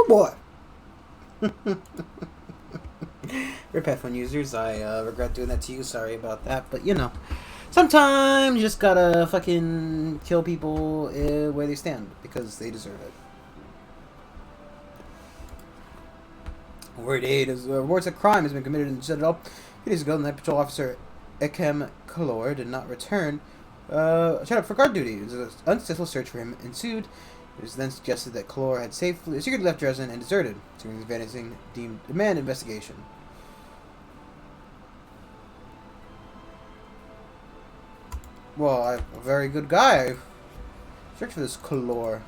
boy! Rip Pathfinder users, I regret doing that to you. Sorry about that, but you know, sometimes you just gotta fucking kill people where they stand because they deserve it. Word 8 is reports that crime has been committed in the Citadel. 2 days ago, the Night Patrol officer Ekem Kalor did not return. Shut up for guard duty. An unsuccessful search for him ensued. It was then suggested that Kalor had secretly left Dresden and deserted. Seeing his vanishing deemed demand investigation. Well, I'm a very good guy. Search for this Kalor.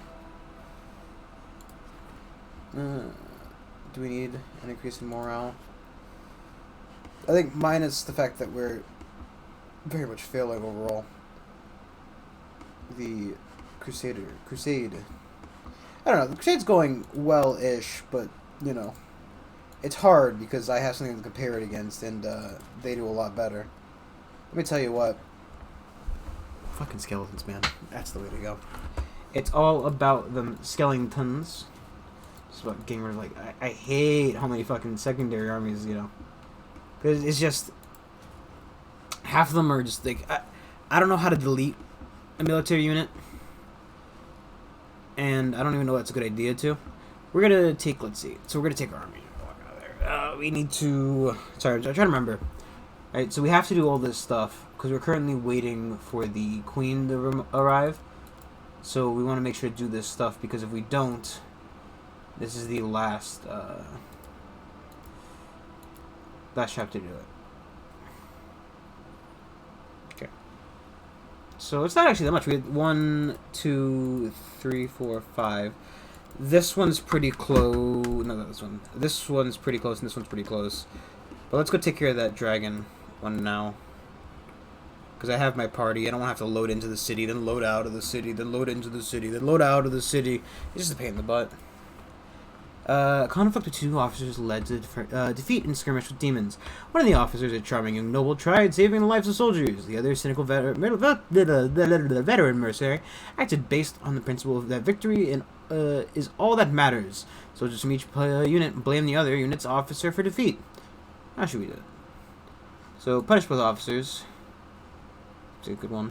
Do we need an increase in morale? I think minus the fact that we're very much failing overall. The Crusade. I don't know, the Crusade's going well-ish, but, you know, it's hard because I have something to compare it against, and they do a lot better. Let me tell you what. Fucking skeletons, man. That's the way to go. It's all about the skeletons. It's about getting rid of, like, I hate how many fucking secondary armies, you know. Because it's just, half of them are just, like, I don't know how to delete a military unit. And I don't even know that's a good idea to. We're going to take, let's see. So we're going to take our army. We need to, sorry, I'm trying to remember. Alright, so we have to do all this stuff because we're currently waiting for the queen to arrive. So we want to make sure to do this stuff because if we don't, this is the last chapter to do it. Okay. So it's not actually that much. We had 1, 2, 3, 4, 5. This one's pretty close. No, this one. This one's pretty close, and this one's pretty close. But let's go take care of that dragon one now. Because I have my party. I don't want to have to load into the city, then load out of the city, then load into the city, then load out of the city. It's just a pain in the butt. Conflict between 2 officers led to defeat and skirmish with demons. One of the officers, a charming young noble, tried saving the lives of soldiers. The other, cynical veteran mercenary, acted based on the principle that victory is all that matters. Soldiers from each unit blame the other unit's officer for defeat. How should we do it? So, punish both officers. It's a good one.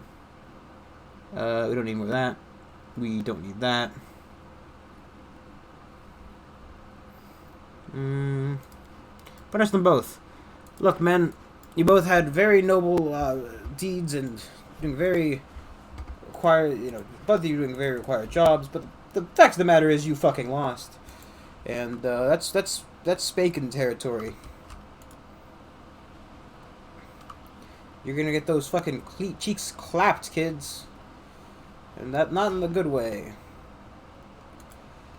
We don't need more of that. We don't need that. Punish them both. Look, men, you both had very noble deeds and doing very required, you know, both of you doing very required jobs, but the fact of the matter is you fucking lost. And that's Spaken territory. You're gonna get those fucking cheeks clapped, kids. And that not in the good way.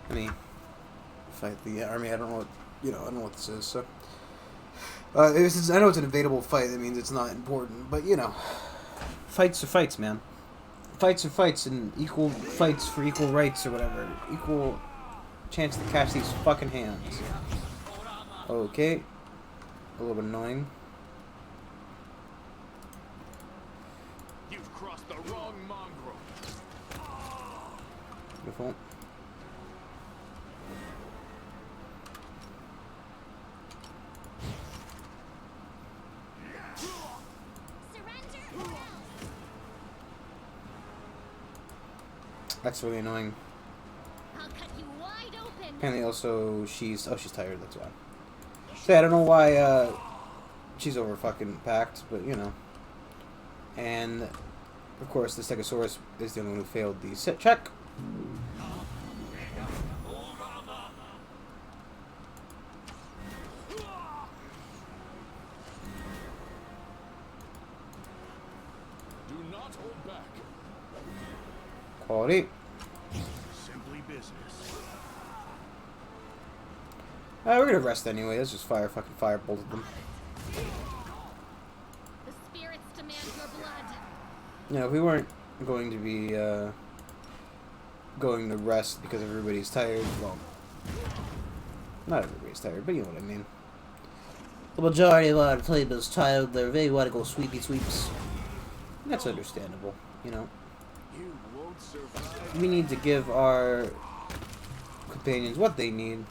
I mean, fight the army. I don't know what, you know, I don't know what this is. So, I know it's an invadable fight. That means it's not important. But you know, fights are fights, man. Fights are fights, and equal fights for equal rights or whatever. Equal chance to catch these fucking hands. Okay, a little bit annoying. You've crossed the wrong mongrel. Beautiful. That's really annoying. I'll cut you wide open. Apparently also she's tired, that's why. So I don't know why she's over fucking packed, but you know. And of course the Stegosaurus is the only one who failed the sit check. Do not hold back. Quality. Simply business. We're gonna rest anyway. Let's just fucking firebolt them. The spirits demand your blood. You know, if we weren't going to be going to rest because everybody's tired, well, not everybody's tired, but you know what I mean. The majority of our team is tired. They really want to go sweeps. That's understandable, you know. You won't survive. We need to give our companions what they need.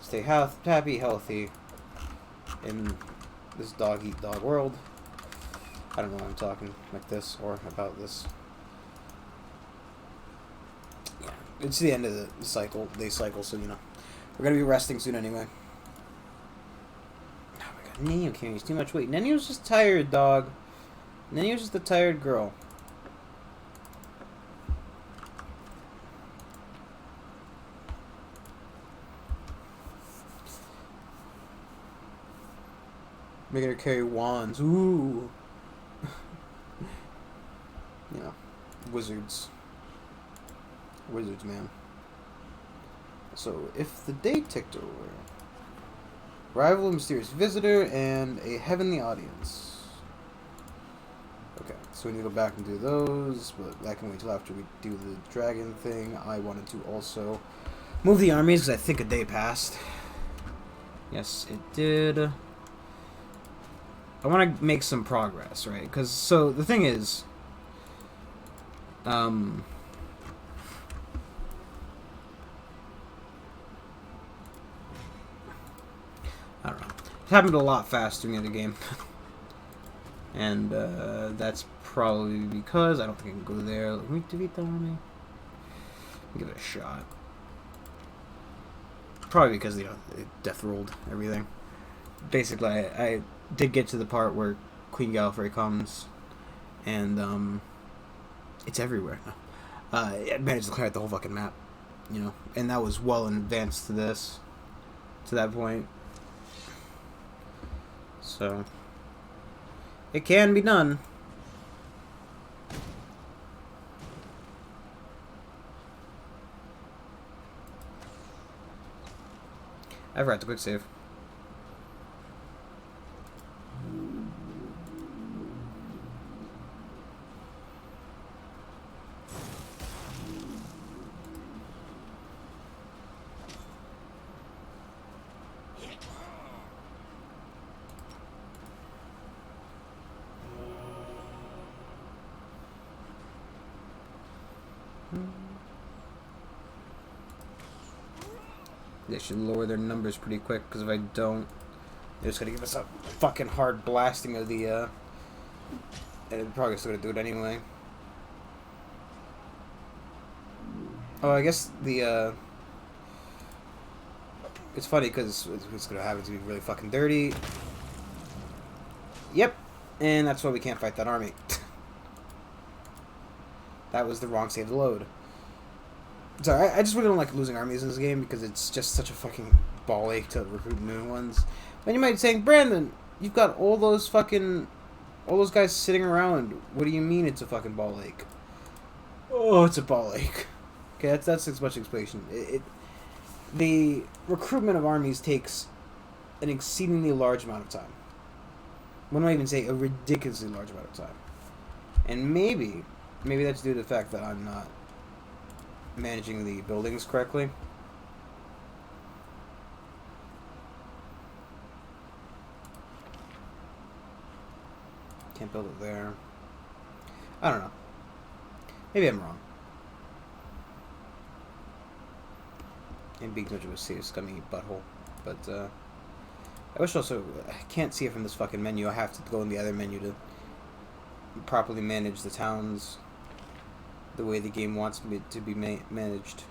stay happy, healthy in this dog-eat-dog world. I don't know why I'm talking like this or about this. Yeah, it's the end of the day cycle, so, you know. We're going to be resting soon anyway. Oh my god, Nenio carries too much weight. Nenio's just tired, dog. Nenio's just a tired girl. Making her carry wands. Ooh. You know, wizards. Wizards, man. So, if the day ticked over. Rival, mysterious visitor, and a heavenly audience. Okay, so we need to go back and do those, but that can wait till after we do the dragon thing. I wanted to also move the armies, because I think a day passed. Yes, it did. I want to make some progress, right? Because, so, the thing is, I don't know. It happened a lot faster in the other game. And, that's probably because I don't think I can go there. Let me defeat the army. Give it a shot. Probably because, you know, it death rolled everything. Basically, I did get to the part where Queen Gallifrey comes, and it's everywhere now. I managed to clear out the whole fucking map, you know, and that was well in advance to this, to that point. So, it can be done. I forgot to quick save. They should lower their numbers pretty quick, because if I don't, they're just going to give us a fucking hard blasting of the, and they're probably still going to do it anyway. Oh, I guess the, it's funny, because it's going to happen to be really fucking dirty. Yep, and that's why we can't fight that army. That was the wrong save to load. Sorry, I just really don't like losing armies in this game because it's just such a fucking ball ache to recruit new ones. And you might be saying, Brandon, you've got all those guys sitting around. What do you mean it's a fucking ball ache? Oh, it's a ball ache. Okay, that's as much explanation. The recruitment of armies takes an exceedingly large amount of time. Why don't I even say a ridiculously large amount of time? And maybe that's due to the fact that I'm not managing the buildings correctly. Can't build it there. I don't know. Maybe I'm wrong. And being such a scummy butthole. But, I wish also, I can't see it from this fucking menu. I have to go in the other menu to properly manage the towns the way the game wants me to be managed.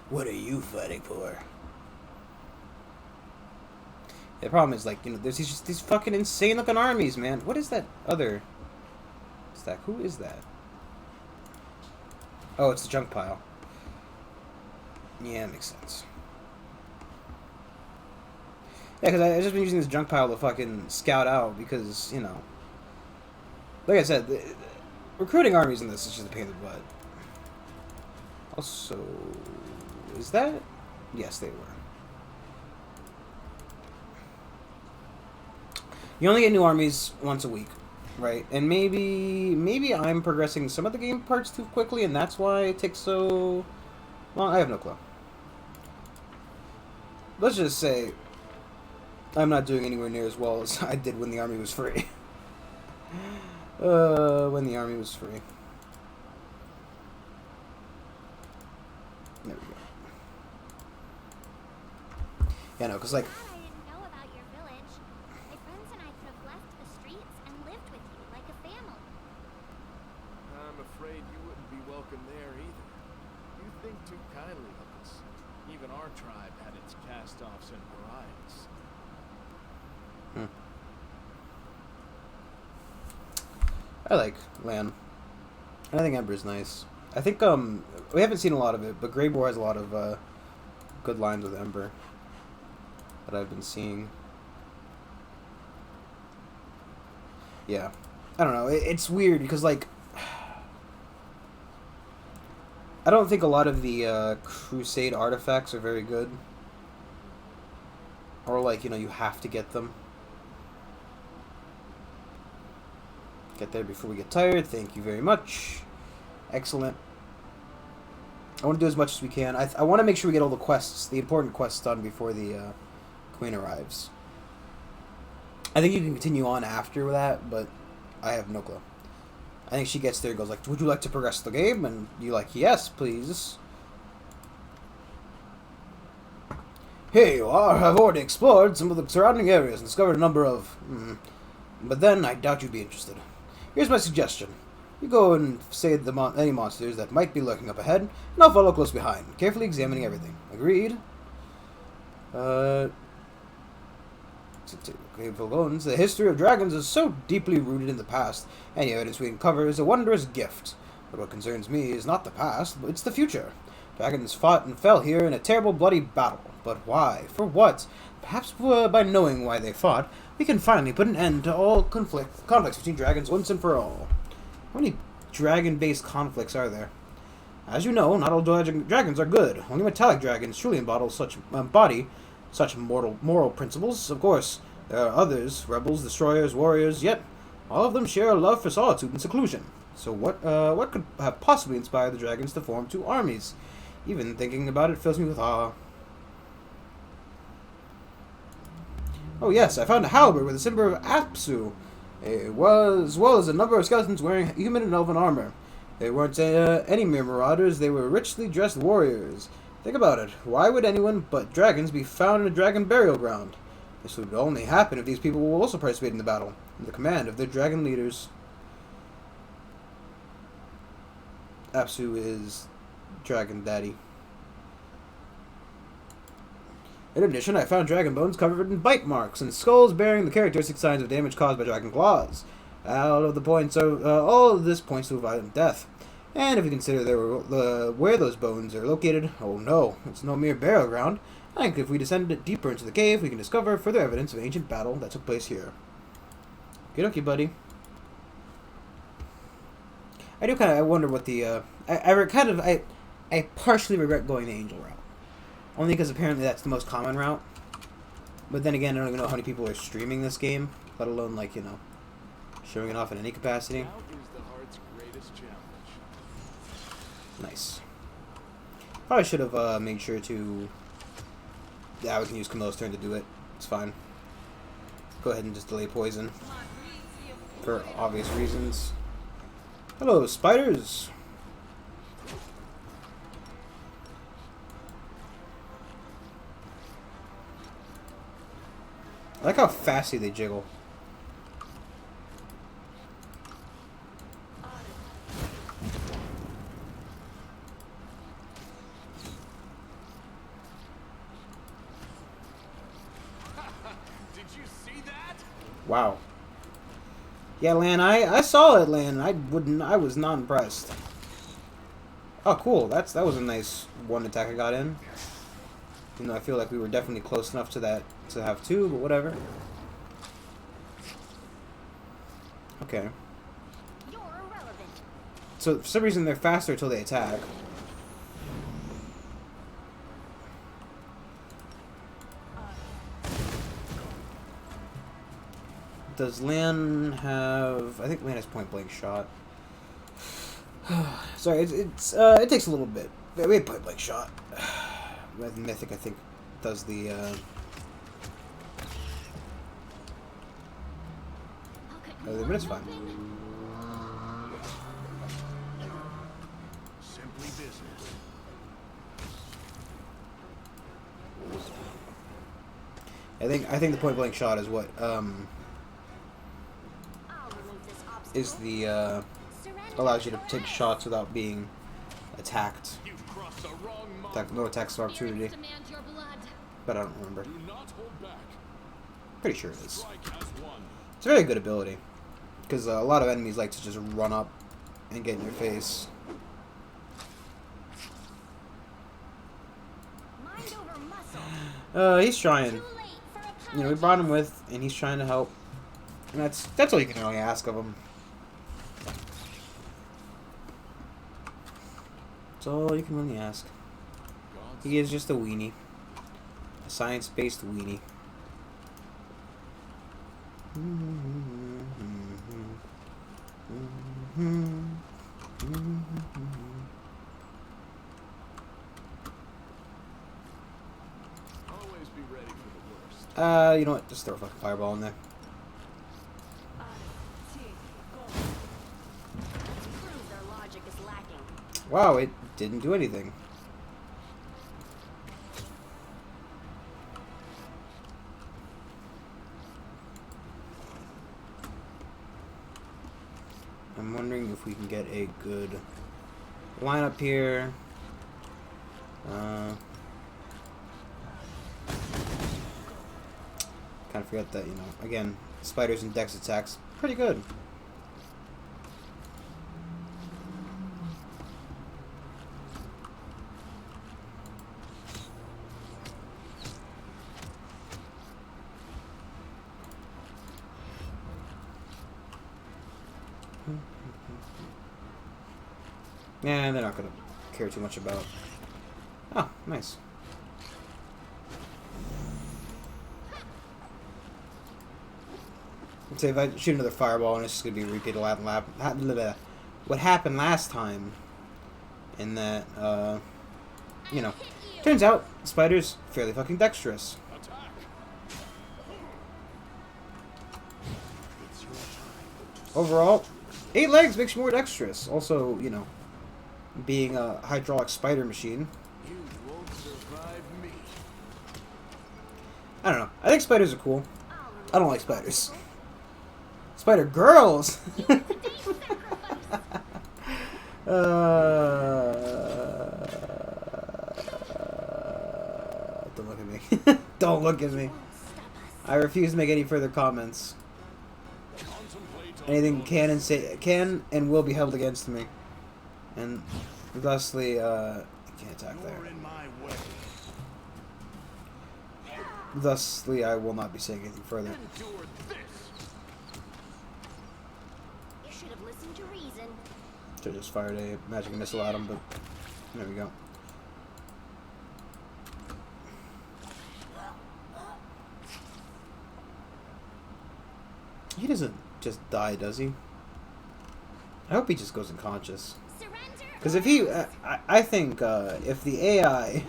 What are you fighting for? The problem is, like, you know, there's these fucking insane looking armies, man. What is that other stack? Who is that? Oh, it's the junk pile. Yeah, that makes sense. Yeah, because I've just been using this junk pile to fucking scout out because, you know, like I said, recruiting armies in this is just a pain in the butt. Also, is that? Yes, they were. You only get new armies once a week, right? And maybe I'm progressing some of the game parts too quickly, and that's why it takes so long. I have no clue. Let's just say I'm not doing anywhere near as well as I did when the army was free. When the army was free. There we go. Yeah, no, because like. Glad I didn't know about your village. My friends and I could have left the streets and lived with you like a family. I'm afraid you wouldn't be welcome there either. You think too kindly of us. Even our tribe had its cast-offs and pariahs. I like Lan. I think Ember's nice. I think we haven't seen a lot of it, but Grey Boar has a lot of good lines with Ember that I've been seeing. Yeah, I don't know. It's weird because like I don't think a lot of the Crusade artifacts are very good, or like you have to get them. Get there before we get tired. Thank you very much. Excellent. I want to do as much as we can. I want to make sure we get all the quests, the important quests, done before the Queen arrives. I think you can continue on after that, but I have no clue. I think she gets there and goes like, "Would you like to progress the game?" And you're like, "Yes, please." Here you are. I've already explored some of the surrounding areas and discovered a number of... But then, I doubt you'd be interested. Here's my suggestion. You go and save any monsters that might be lurking up ahead, and I'll follow close behind, carefully examining everything. Agreed? The history of dragons is so deeply rooted in the past, any evidence we uncover is a wondrous gift. But what concerns me is not the past, but it's the future. Dragons fought and fell here in a terrible bloody battle. But why? For what? Perhaps by knowing why they fought, we can finally put an end to all conflicts between dragons once and for all. How many dragon-based conflicts are there? As you know, not all dragons are good. Only metallic dragons truly embody such moral principles. Of course, there are others, rebels, destroyers, warriors, yet all of them share a love for solitude and seclusion. So what could have possibly inspired the dragons to form two armies? Even thinking about it fills me with awe. Oh yes, I found a halberd with a symbol of Apsu, as well as a number of skeletons wearing human and elven armor. They weren't any mere marauders, they were richly dressed warriors. Think about it, why would anyone but dragons be found in a dragon burial ground? This would only happen if these people will also participate in the battle, under the command of their dragon leaders. Apsu is Dragon Daddy. In addition, I found dragon bones covered in bite marks and skulls bearing the characteristic signs of damage caused by dragon claws. All of this points to a violent death. And if we consider where those bones are located, oh no, it's no mere burial ground. I think if we descend deeper into the cave, we can discover further evidence of ancient battle that took place here. Good okay, buddy. I do kind of wonder what the I partially regret going the angel route. Only because apparently that's the most common route. But then again, I don't even know how many people are streaming this game, let alone, like, showing it off in any capacity. Doubt is the heart's greatest challenge. Nice. Probably should have made sure to... Yeah, we can use Camilla's turn to do it. It's fine. Go ahead and just delay poison. For obvious reasons. Hello, spiders! I like how fastly they jiggle. Did you see that? Wow. Yeah, Lan, I saw it, Lan. I was not impressed. Oh, cool. That was a nice one attack I got in. You know, I feel like we were definitely close enough to that to have two, but whatever. Okay. You're irrelevant. So for some reason they're faster until they attack. Does Lan have... I think Lan has point blank shot. Sorry, it takes a little bit. We have point blank shot. Mythic, I think, does the... but it's fine. Simply business. I think the point blank shot is what is the allows you to take shots without being attacked. You've crossed the wrong mark. No attacks of opportunity. But I don't remember. Do not hold back. Pretty sure it is. Strike has won. It's a very good ability. Because a lot of enemies like to just run up and get in your face. Mind over muscle. He's trying. Too late for You know, we brought him with, and he's trying to help. And that's all you can really ask of him. That's all you can really ask. He is just a weenie. A science-based weenie. Always be ready for the worst. You know what? Just throw a fucking fireball in there. Proves their logic is lacking. Wow, it didn't do anything. I'm wondering if we can get a good lineup here. Kind of forget that, you know, again, spiders and dex attacks, pretty good. Yeah, they're not going to care too much about... Oh, nice. I'd say if I shoot another fireball and it's just going to be a repeat of what happened last time. In that, you know, turns out spiders fairly fucking dexterous. Attack. It's your time. Overall, 8 legs makes you more dexterous. Also, you know, being a hydraulic spider machine. You won't survive me. I don't know. I think spiders are cool. I don't like spiders. Spider girls! Don't look at me. Don't look at me. I refuse to make any further comments. Anything can and will be held against me. And thusly, you can't attack there. You're in my way. Thusly, I will not be saying anything further. Endure this. You should have listened to reason. Should have just fired a magic missile at him, but there we go. He doesn't just die, does he? I hope he just goes unconscious. Because if he, I think if the AI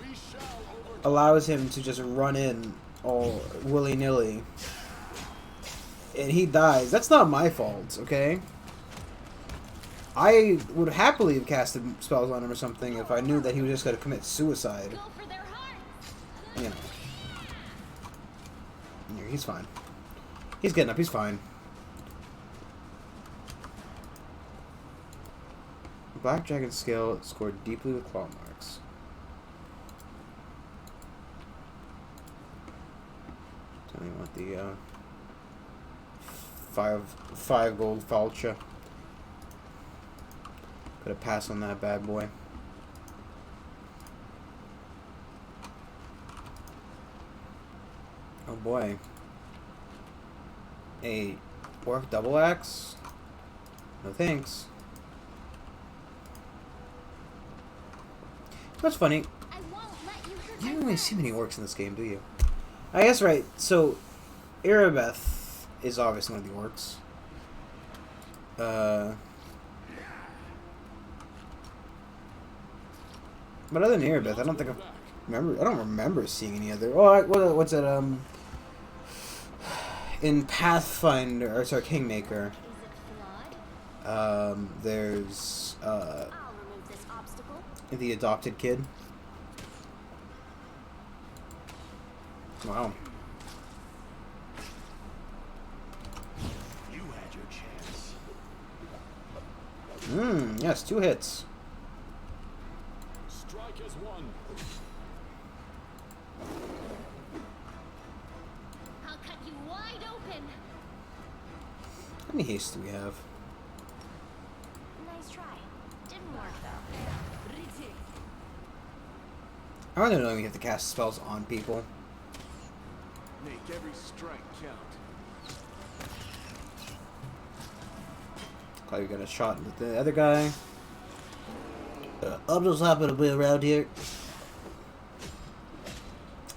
allows him to just run in all willy-nilly and he dies, that's not my fault, okay? I would happily have casted spells on him or something if I knew that he was just going to commit suicide. You know. Yeah, he's fine. He's getting up, he's fine. Black Dragon Scale scored deeply with claw marks. Tell me what the five gold voucher. Could have passed on that bad boy. Oh boy. A orc double axe? No thanks. That's funny. You don't really see many orcs in this game, do you? I guess right. So, Erebeth is obviously one of the orcs. But other than Erebeth, I don't think I don't remember seeing any other. Oh, what's it? In Pathfinder, or sorry, Kingmaker. There's the adopted kid. Wow. You had your chance. Yes, 2 hits. Strike as one. I'll cut you wide open. How many haste do we have? Nice try. Didn't work though. I don't know we have to cast spells on people. Make every strike count. Glad we got a shot with the other guy. I'm just happy to be around here.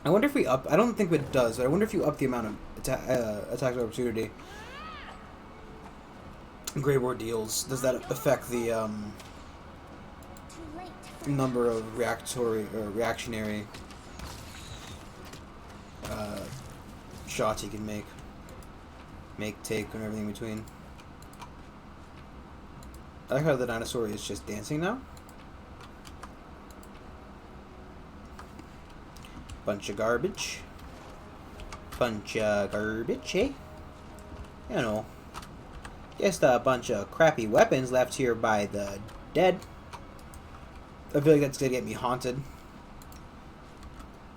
I wonder if we up... I don't think it does, but I wonder if you up the amount of attack of opportunity. Grey War deals. Does that affect the number of reactionary shots you can make, take, and everything in between? I like how the dinosaur is just dancing now. Bunch of garbage. Bunch of garbage, eh? You know. Just a bunch of crappy weapons left here by the dead. I feel like that's gonna get me haunted.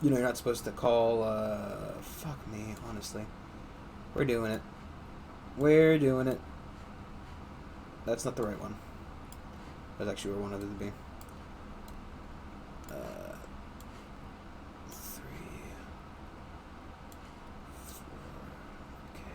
You know, you're not supposed to call, fuck me, honestly. We're doing it. We're doing it. That's not the right one. That's actually where I wanted it to be. 3, 4, okay.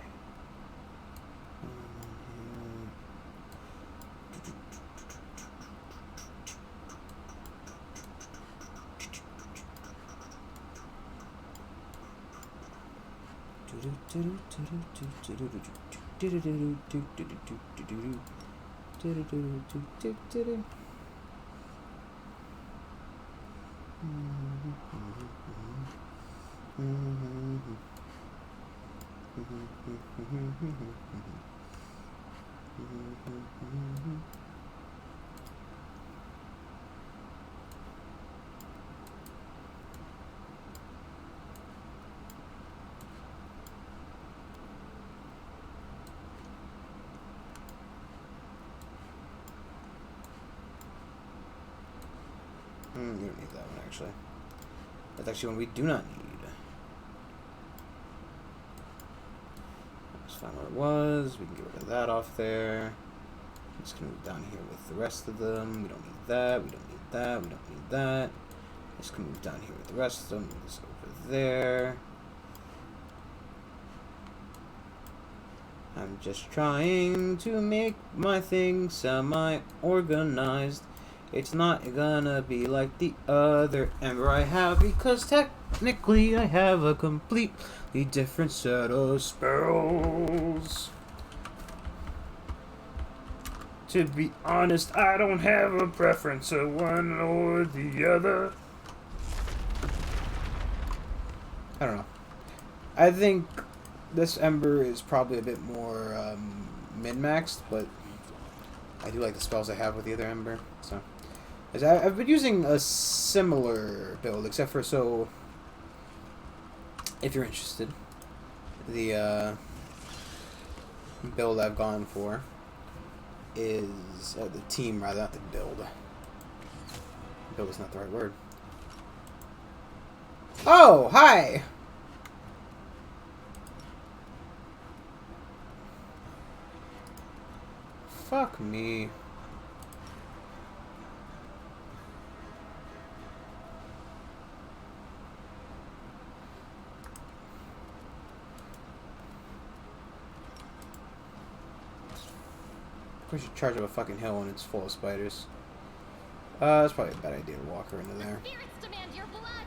We don't need that one, actually. That's actually one we do not need. Let's find where it was. We can get rid of that off there. I'm just going to move down here with the rest of them. We don't need that. We don't need that. We don't need that. Just going to move down here with the rest of them. Move this over there. I'm just trying to make my thing semi-organized. It's not gonna be like the other Ember I have, because technically I have a completely different set of spells. To be honest, I don't have a preference of one or the other. I don't know. I think this Ember is probably a bit more min-maxed, but I do like the spells I have with the other Ember, so... I've been using a similar build, except for, so, if you're interested, the build I've gone for is, the team rather, not the build. Build is not the right word. Oh, hi! Fuck me. We should charge up a fucking hill when it's full of spiders. That's probably a bad idea to walk her into there. The spirits demand your blood.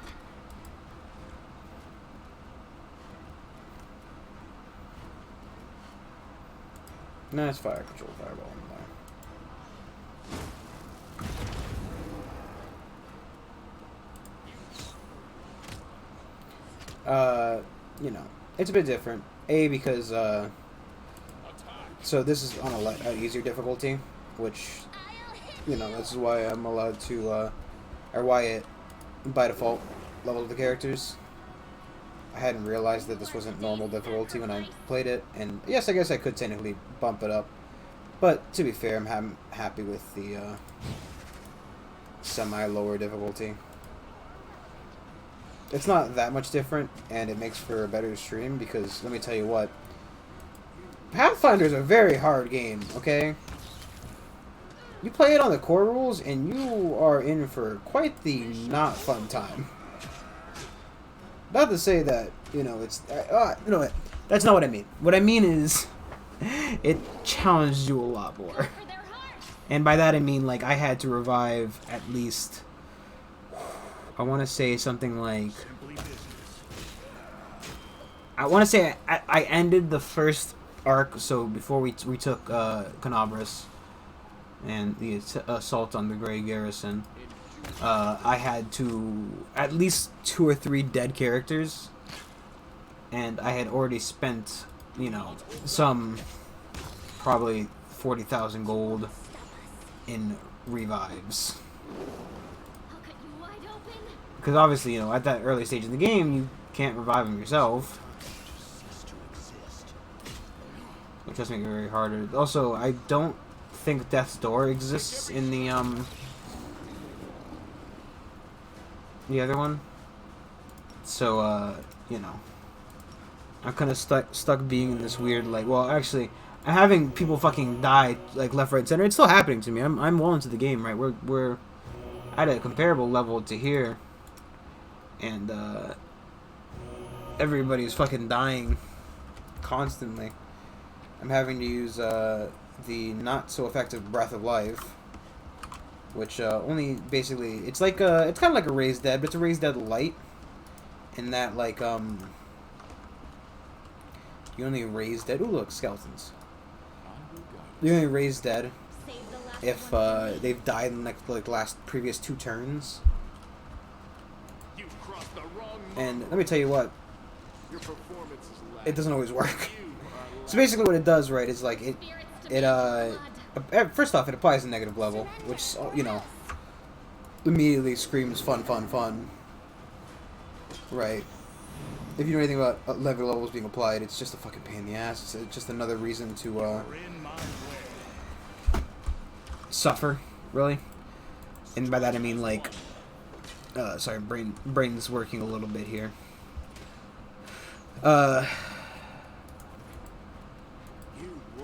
No, it's fire control fireball in there. You know, it's a bit different. A, because, so this is on a easier difficulty, which, you know, this is why I'm allowed to, or why it, by default, leveled the characters. I hadn't realized that this wasn't normal difficulty when I played it, and yes, I guess I could technically bump it up, but to be fair, I'm happy with the semi-lower difficulty. It's not that much different, and it makes for a better stream, because let me tell you what, Pathfinder is a very hard game, okay? You play it on the core rules, and you are in for quite the not fun time. Not to say that, you know, it's... you know what? That's not what I mean. What I mean is, it challenged you a lot more. And by that I mean, like, I had to revive at least... I want to say something like... I want to say I ended the first arc, so before we took Canabras and the assault on the Grey Garrison... I had to at least 2 or 3 dead characters, and I had already spent, you know, some probably 40,000 gold in revives. Because obviously, you know, at that early stage in the game, you can't revive them yourself, which does make it very harder. Also, I don't think Death's Door exists in the other one, so you know, I'm kind of stuck being in this weird, like, well, actually, I'm having people fucking die like left, right, center. It's still happening to me. I'm well into the game, right? We're at a comparable level to here, and everybody's fucking dying constantly. I'm having to use the not so effective Breath of Life, which only basically, it's like it's kind of like a Raised Dead, but it's a Raised Dead light, in that, like, you only raise dead. Ooh, look, skeletons. You only raise dead if they've died in like last previous 2 turns. And let me tell you what, it doesn't always work. So basically, what it does, right, is like first off, it applies a negative level, which, you know, immediately screams fun, fun, fun. Right. If you know anything about level levels being applied, it's just a fucking pain in the ass. It's just another reason to suffer, really. And by that I mean, like, sorry, brain's working a little bit here.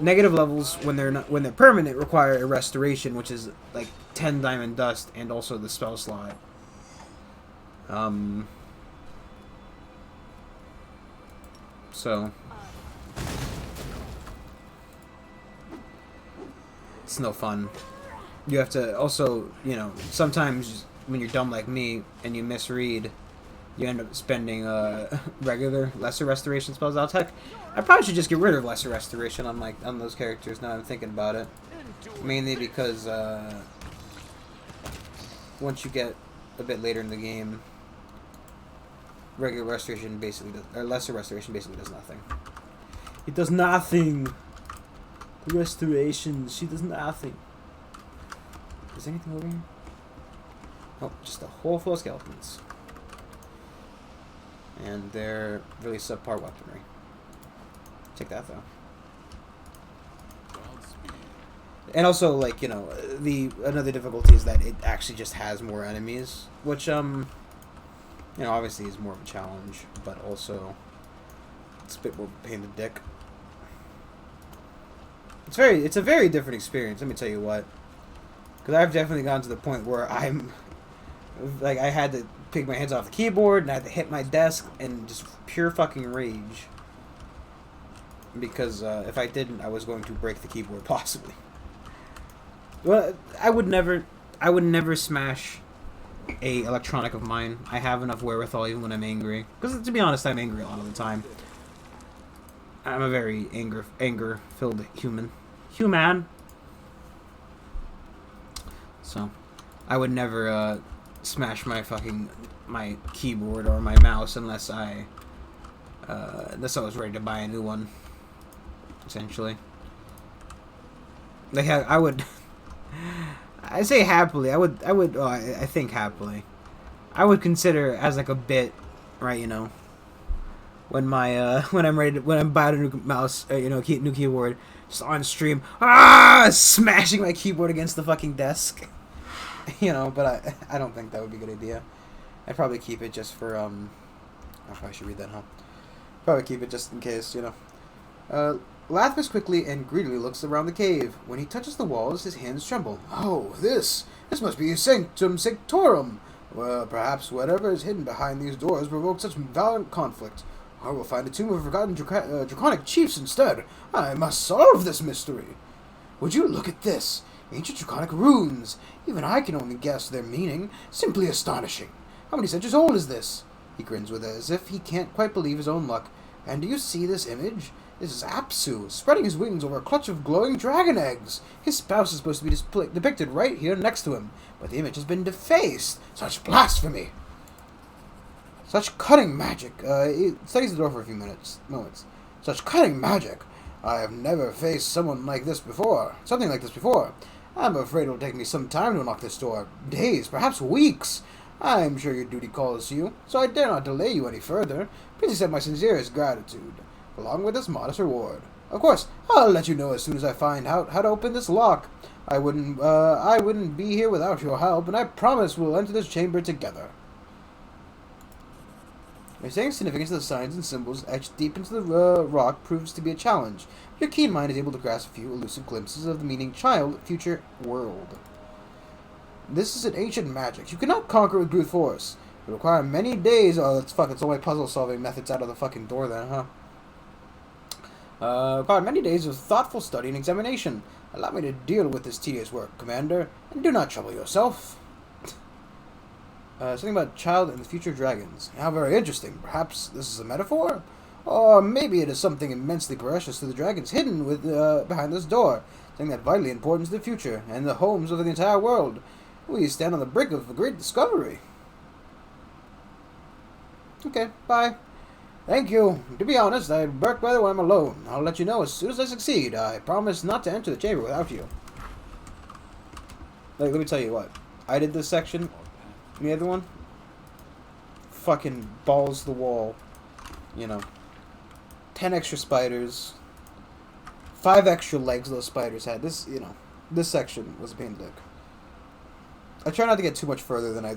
Negative levels, when they're permanent, require a restoration, which is like 10 diamond dust, and also the spell slot. So it's no fun. You have to also, you know, sometimes when you're dumb like me and you misread, you end up spending lesser restoration spells. I probably should just get rid of lesser restoration on those characters now I'm thinking about it. Mainly because once you get a bit later in the game, regular restoration basically does, or lesser restoration basically does nothing. It does nothing. Restoration, she does nothing. Is there anything over here? Oh, just a whole full of skeletons. And they're really subpar weaponry. Take that, though. And also, like, you know, another difficulty is that it actually just has more enemies, which, you know, obviously is more of a challenge, but also it's a bit more pain in the dick. It's a very different experience, let me tell you what. Because I've definitely gotten to the point where I'm, like, I had to pick my hands off the keyboard, and I had to hit my desk, and just pure fucking rage. Because if I didn't, I was going to break the keyboard, possibly. Well, I would never smash a electronic of mine. I have enough wherewithal even when I'm angry. Because, to be honest, I'm angry a lot of the time. I'm a very anger-filled human. human. So, I would never smash my keyboard or my mouse unless I was ready to buy a new one. Essentially, like I would. I say happily. I would. Oh, I think happily. I would consider as like a bit, right? You know, when I'm buying a new mouse, new keyboard, just on stream, smashing my keyboard against the fucking desk. But I don't think that would be a good idea. I'd probably keep it just for I probably should read that, huh? Probably keep it just in case, Lathmus quickly and greedily looks around the cave. When he touches the walls, his hands tremble. Oh, this must be Sanctum Sanctorum. Well, perhaps whatever is hidden behind these doors provoked such violent conflict. I will find a tomb of forgotten draconic chiefs instead. I must solve this mystery. Would you look at this? Ancient Draconic Runes. Even I can only guess their meaning. Simply astonishing. How many centuries old is this? He grins with it as if he can't quite believe his own luck. And do you see this image? This is Apsu, spreading his wings over a clutch of glowing dragon eggs. His spouse is supposed to be depicted right here next to him, but the image has been defaced. Such blasphemy! Such cunning magic. He studies the door for a few moments. Such cunning magic. I have never faced something like this before. I'm afraid it'll take me some time to unlock this door. Days, perhaps weeks. I'm sure your duty calls you, so I dare not delay you any further. Please accept my sincerest gratitude, along with this modest reward. Of course, I'll let you know as soon as I find out how to open this lock. I wouldn't be here without your help, and I promise we'll enter this chamber together. Understanding significance of the signs and symbols etched deep into the rock proves to be a challenge. Your keen mind is able to grasp a few elusive glimpses of the meaning child, future, world. This is an ancient magic. You cannot conquer with brute force. It will require many days. Oh, that's fucking so many puzzle-solving methods out of the fucking door then, huh? Require many days of thoughtful study and examination. Allow me to deal with this tedious work, Commander, and do not trouble yourself. Something about child and the future dragons. How very interesting. Perhaps this is a metaphor? Or maybe it is something immensely precious to the dragons hidden behind this door. Something that vitally important to the future and the homes of the entire world. We stand on the brink of a great discovery. Okay, bye. Thank you. To be honest, I work better when I'm alone. I'll let you know as soon as I succeed. I promise not to enter the chamber without you. Like, let me tell you what. I did this section. The other one? Fucking balls to the wall. 10 extra spiders. 5 extra legs those spiders had. This section was a pain in the dick. I try not to get too much further than I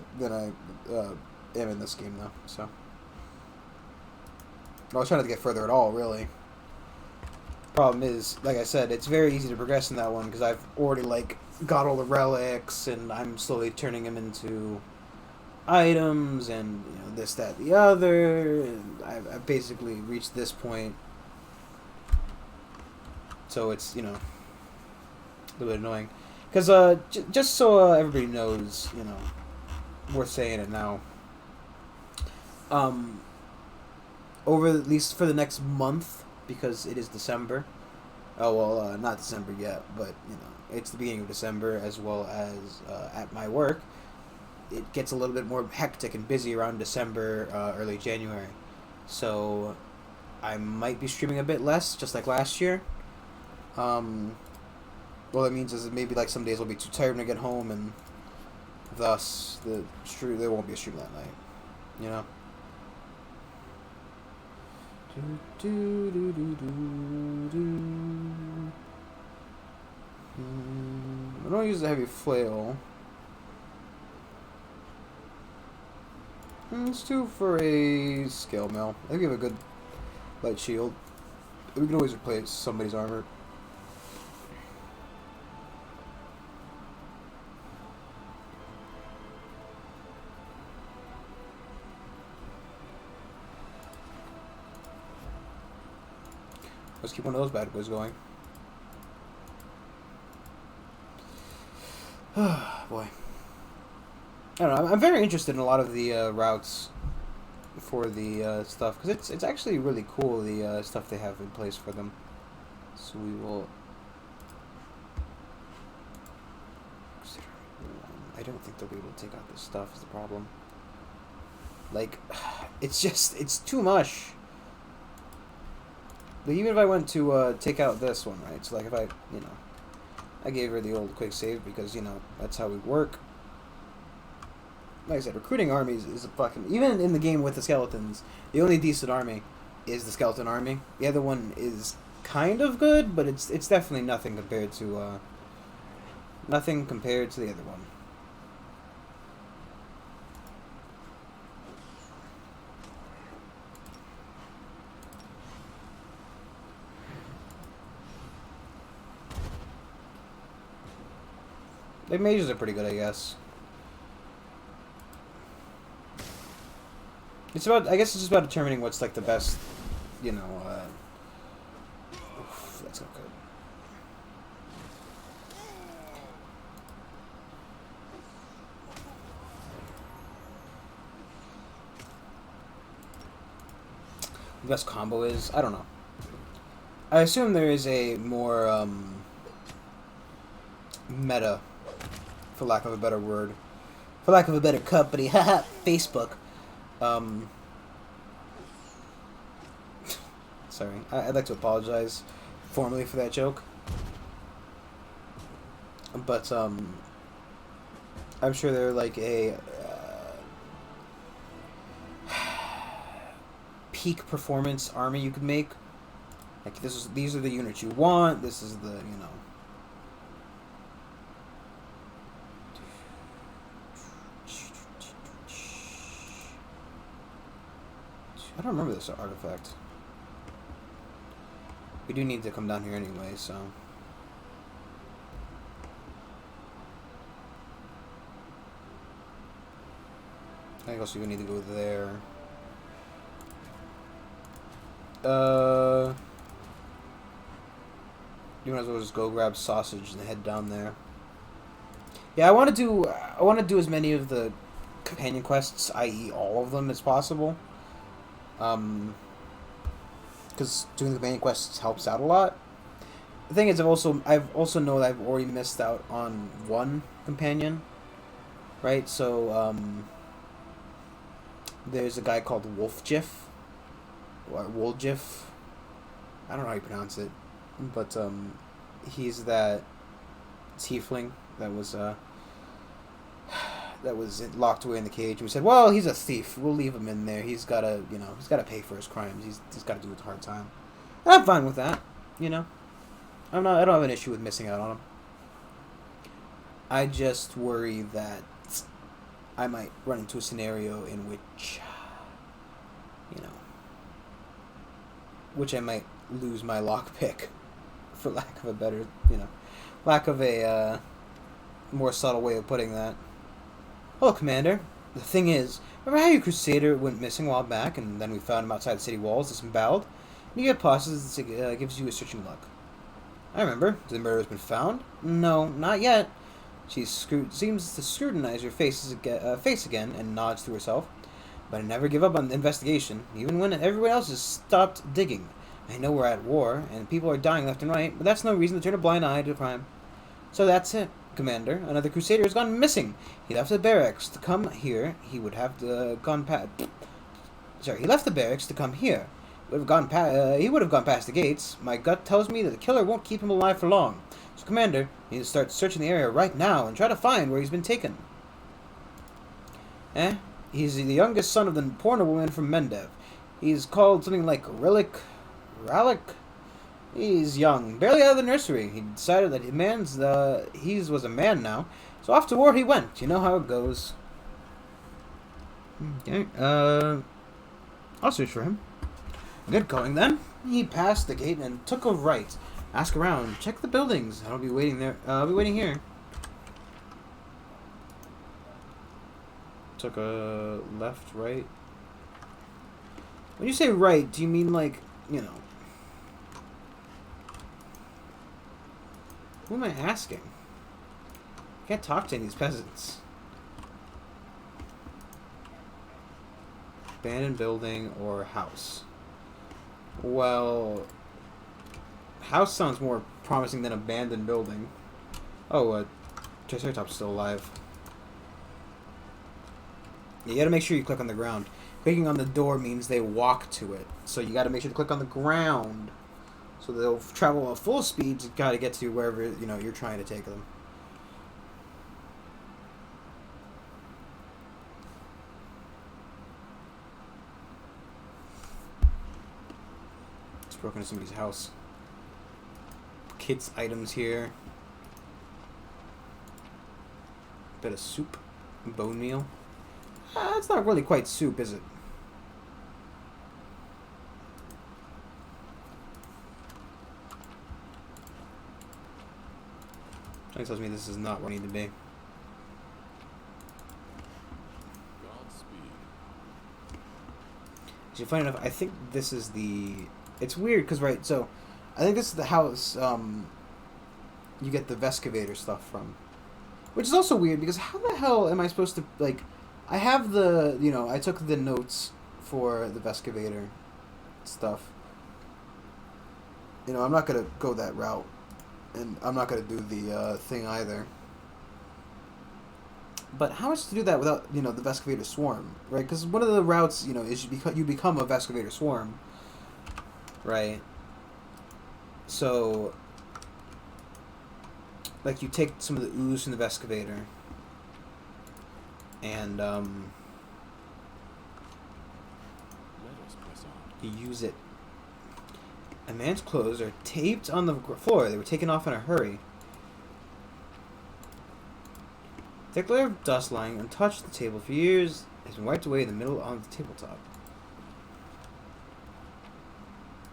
am in this game, though, so. I was trying not to get further at all, really. Problem is, like I said, it's very easy to progress in that one, because I've already, got all the relics, and I'm slowly turning them into items, and, this, that, the other, and I've basically reached this point. So it's, a little bit annoying. Because, just so everybody knows, worth saying it now. Over at least for the next month, because it is December. Oh, well, not December yet, but, it's the beginning of December, as well as at my work. It gets a little bit more hectic and busy around December, early January. So, I might be streaming a bit less, just like last year. What that means is that maybe some days I'll be too tired when I get home, and thus there won't be a stream that night. I don't use the heavy flail. Let's do for a scale mail. I think we have a good light shield. We can always replace somebody's armor. Let's keep one of those bad boys going. Boy. I don't know. I'm very interested in a lot of the routes for the stuff, because it's actually really cool, the stuff they have in place for them. So we will don't think they'll be able to take out this stuff is the problem. Like, it's too much. Like, even if I went to take out this one, right? So, like, if I, I gave her the old quick save because, that's how we work. Like I said, recruiting armies is a fucking... Even in the game with the skeletons, the only decent army is the skeleton army. The other one is kind of good, but it's definitely nothing compared to, the other one. The mages are pretty good, I guess. It's about, I guess it's just about determining what's, like, the best, oof, that's not good. The best combo is, I don't know. I assume there is a more, meta, for lack of a better word. For lack of a better company, haha, Facebook. Sorry, I'd like to apologize formally for that joke. But, I'm sure they're like a, peak performance army you could make. Like, these are the units you want, this is the, I don't remember this artifact. We do need to come down here anyway, so... I guess we need to go there. You might as well just go grab sausage and head down there. Yeah, I want to do as many of the companion quests, i.e. all of them, as possible. Because doing the companion quests helps out a lot. The thing is, I've also know that I've already missed out on one companion, right? So there's a guy called Wolfjif, or Woljif. I don't know how you pronounce it, but he's that tiefling that was locked away in the cage. We said, well, he's a thief. We'll leave him in there. He's gotta, he's gotta pay for his crimes. He's gotta do it a hard time. And I'm fine with that. I don't have an issue with missing out on him. I just worry that I might run into a scenario in which, which I might lose my lockpick, for lack of a better, lack of a more subtle way of putting that. Hello, Commander. The thing is, remember how your Crusader went missing a while back, and then we found him outside the city walls, disemboweled? And you get pauses that gives you a searching look. I remember. The murderer's been found? No, not yet. She seems to scrutinize your face again and nods to herself. But I never give up on the investigation, even when everyone else has stopped digging. I know we're at war, and people are dying left and right, but that's no reason to turn a blind eye to crime. So that's it, Commander. Another Crusader has gone missing. He left the barracks to come here. He would have gone past... Sorry, he left the barracks to come here. He would have gone past the gates. My gut tells me that the killer won't keep him alive for long. So, Commander, you need to start searching the area right now and try to find where he's been taken. He's the youngest son of the poor woman from Mendev. He's called something like Ralik. He's young, barely out of the nursery. He decided that he was a man now, so off to war he went. You know how it goes. Okay, I'll search for him. Good going then. He passed the gate and took a right. Ask around. Check the buildings. I'll be waiting there. I'll be waiting here. Took a left, right. When you say right, do you mean like, Who am I asking? I can't talk to any of these peasants. Abandoned building or house? Well, house sounds more promising than abandoned building. Oh, Triceratops still alive. You gotta make sure you click on the ground. Clicking on the door means they walk to it. So you gotta make sure to click on the ground. So they'll travel at full speed to gotta get to wherever, you know, you're trying to take them. Just broke into somebody's house. Kids' items here. Bit of soup. Bone meal. It's not really quite soup, is it? Something tells me this is not where I need to be. Godspeed. Actually, funny enough, I think this is the... It's weird, because, right, so... I think this is the house, you get the Vescavator stuff from. Which is also weird, because how the hell am I supposed to, like... I have the, you know, I took the notes for the Vescavator stuff. You know, I'm not going to go that route. And I'm not going to do the thing either. But how much to do that without, you know, the Vescavator Swarm, right? Because one of the routes, you know, is you become a Vescavator Swarm, right? So, like, you take some of the ooze from the Vescavator, and Let us press on. you use it. A man's clothes are taped on the floor. They were taken off in a hurry. Thick layer of dust lying untouched at the table for years has been wiped away in the middle on the tabletop.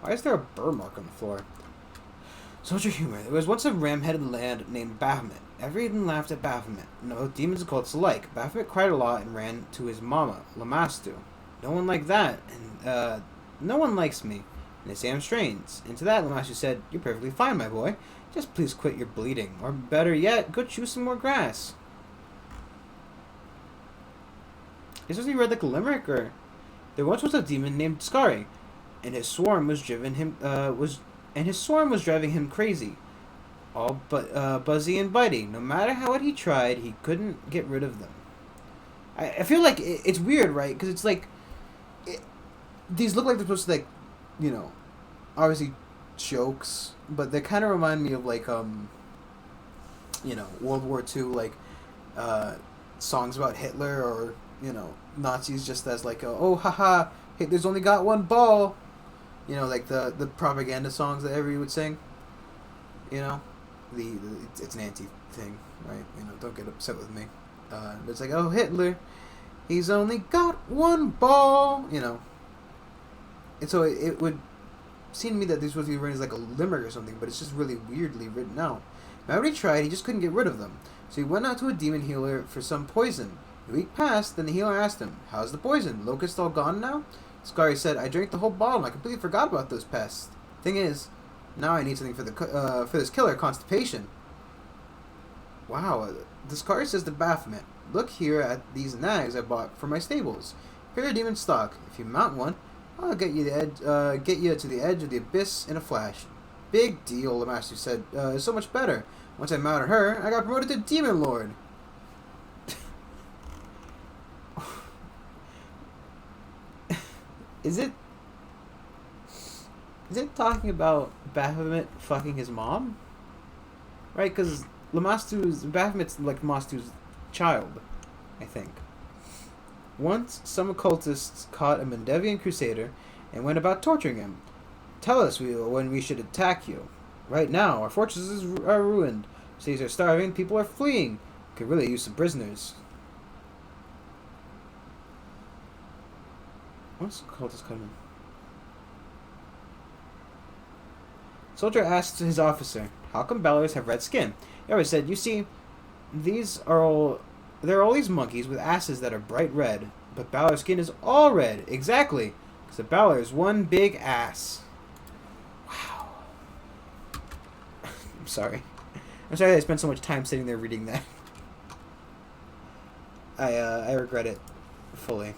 Why is there a burr mark on the floor? Soldier humor. There was once a ram-headed lad named Baphomet. Everyone laughed at Baphomet. No demons and cults alike. Baphomet cried a lot and ran to his mama, Lamastu. No one like that, and no one likes me. And they say I'm strange. And to that, Lamastu said, "You're perfectly fine, my boy. Just please quit your bleeding. Or better yet, go chew some more grass." Is this he read like a limerick, or... There once was a demon named Skari, and his swarm was driving him crazy. All but buzzy and bitey. No matter how hard he tried, he couldn't get rid of them. I feel like it's weird, right? Because it's like... these look like they're supposed to, like, you know, obviously jokes, but they kind of remind me of, like, you know, World War II, like, songs about Hitler, or, you know, Nazis, just as, like, oh, haha, Hitler's only got one ball. You know, like the propaganda songs that everybody would sing. You know, it's an anti-thing, right? You know, don't get upset with me. But it's like, oh, Hitler, he's only got one ball. You know, and so it would seem to me that this was written as like a limerick or something, but it's just really weirdly written out. Remember, he tried, he just couldn't get rid of them. So he went out to a demon healer for some poison. A week passed, then the healer asked him, "How's the poison? Locust all gone now?" Skari said, "I drank the whole bottle and I completely forgot about those pests. Thing is, now I need something for for this killer, constipation." Wow, the Skari says to Baphomet, "Look here at these nags I bought for my stables. Pure demon stock. If you mount one, I'll get you to the edge of the abyss in a flash." "Big deal," the master said. So much better. Once I mounted her, I got promoted to Demon Lord." Is it talking about Baphomet fucking his mom? Right, because Baphomet's like Lamastu's child, I think. Once, some occultists caught a Mendevian Crusader and went about torturing him. "Tell us when we should attack you. Right now, our fortresses are ruined. Cities are starving, people are fleeing. Could really use some prisoners." What's cultist coming? Soldier asked his officer, "How come Balors have red skin?" The officer said, "You see, there are all these monkeys with asses that are bright red, but Balor's skin is all red, exactly, because the Balor is one big ass." Wow. I'm sorry that I spent so much time sitting there reading that. I regret it fully.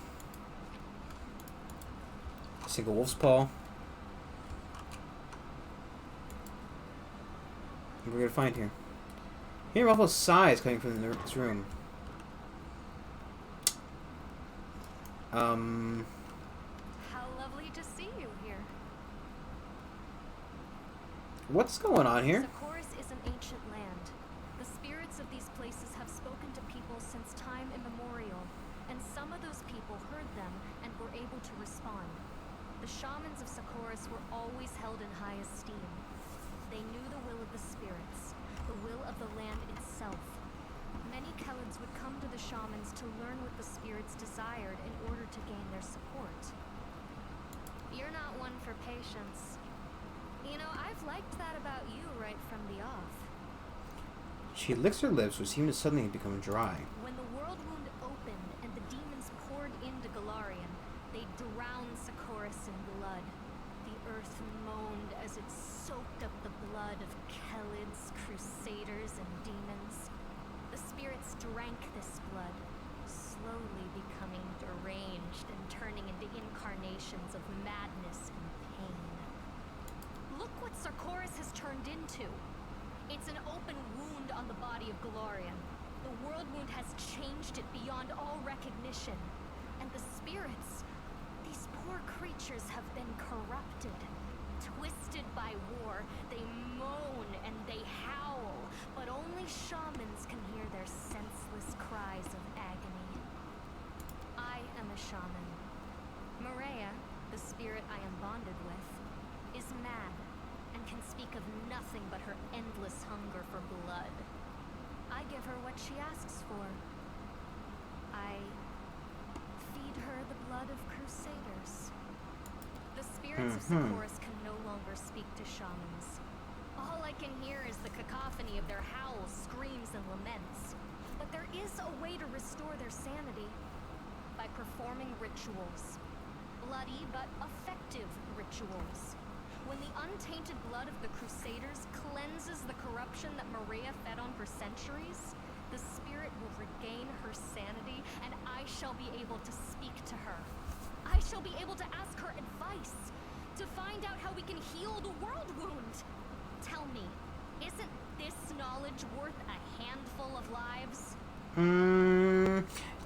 Single wolf's paw. What are we gonna find here? Hear muffled sighs coming from this room. How lovely to see you here. What's going on here? Socorus is an ancient land. The spirits of these places have spoken to people since time immemorial, and some of those people heard them and were able to respond. The shamans of Socorus were always held in high esteem. They knew the will of the spirits, the will of the land itself. Many Kelids would come to the shamans to learn what the spirits desired in order to gain their support. You're not one for patience. You know, I've liked that about you right from the off. She licks her lips, which seem to suddenly become dry. When the world wound opened and the demons poured into Galarian, they drowned Socorus in blood. The earth moaned as it soaked up the blood of Kelids, Crusaders, and demons. The spirits drank this blood, slowly becoming deranged and turning into incarnations of madness and pain. Look what Socorus has turned into. It's an open wound on the body of Galarian. The world wound has changed it beyond all recognition. And the spirits, these poor creatures have been corrupted. Twisted by war, they moan and they howl, but only shamans can hear their senseless cries of agony. I am a shaman. Maria, the spirit I am bonded with, is mad and can speak of nothing but her endless hunger for blood. I give her what she asks for. I feed her the blood of Crusaders. The spirits of Socorus can no longer speak to shamans. All I can hear is the cacophony of their howls, screams, and laments. But there is a way to restore their sanity. By performing rituals. Bloody but effective rituals. When the untainted blood of the Crusaders cleanses the corruption that Maria fed on for centuries, the spirit will regain her sanity, and I shall be able to speak to her. I shall be able to ask her advice, to find out how we can heal the world wound. Tell me, isn't this knowledge worth a handful of lives?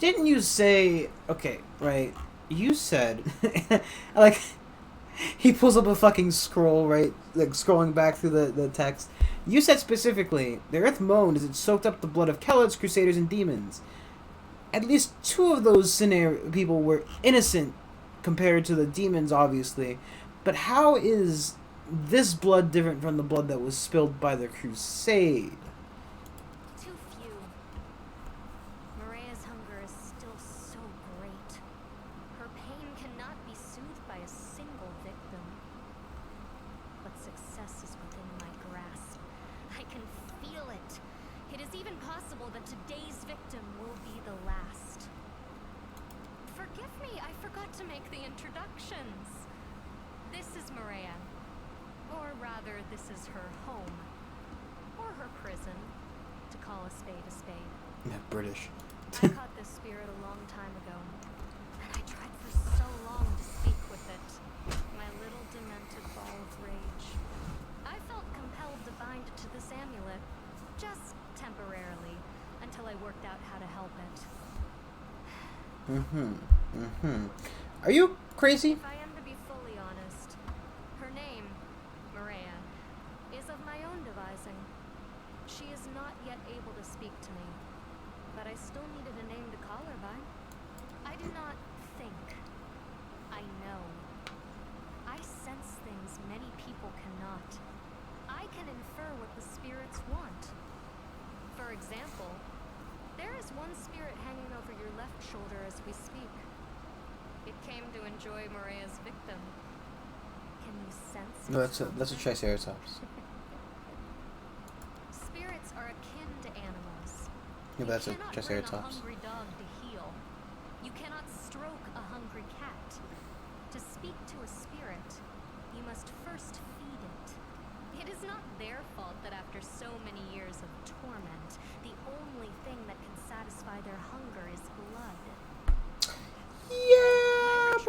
Didn't you say... Okay, right. You said... like... He pulls up a fucking scroll, right? Like, scrolling back through the text. You said specifically, the earth moaned as it soaked up the blood of Kelids, Crusaders, and demons. At least two of those people were innocent compared to the demons, obviously. But how is this blood different from the blood that was spilled by the Crusade? Too few. Maria's hunger is still so great. Her pain cannot be soothed by a single victim. But success is within my grasp. I can feel it. It is even possible that today's victim will be the last. Forgive me, I forgot to make the introductions. This is Maria. Or rather, this is her home. Or her prison, to call a spade a spade. Yeah, British. I caught this spirit a long time ago, and I tried for so long to speak with it. My little demented ball of rage. I felt compelled to bind it to this amulet, just temporarily, until I worked out how to help it. Are you crazy? If I am to be fully honest, her name, Maria, is of my own devising. She is not yet able to speak to me, but I still needed a name to call her by. I do not think. I know. I sense things many people cannot. I can infer what the spirits want. For example, there is one spirit hanging over your left shoulder as we speak. It came to enjoy Maria's victim. Can you sense? No, that's a Triceratops. Spirits are akin to animals. Yeah, but that's a You cannot bring a Triceratops. hungry dog to heal. You cannot stroke a hungry cat. To speak to a spirit, you must first feed it. It is not their fault that after so many years of torment, the only thing that can satisfy their hunger is blood. Yeah,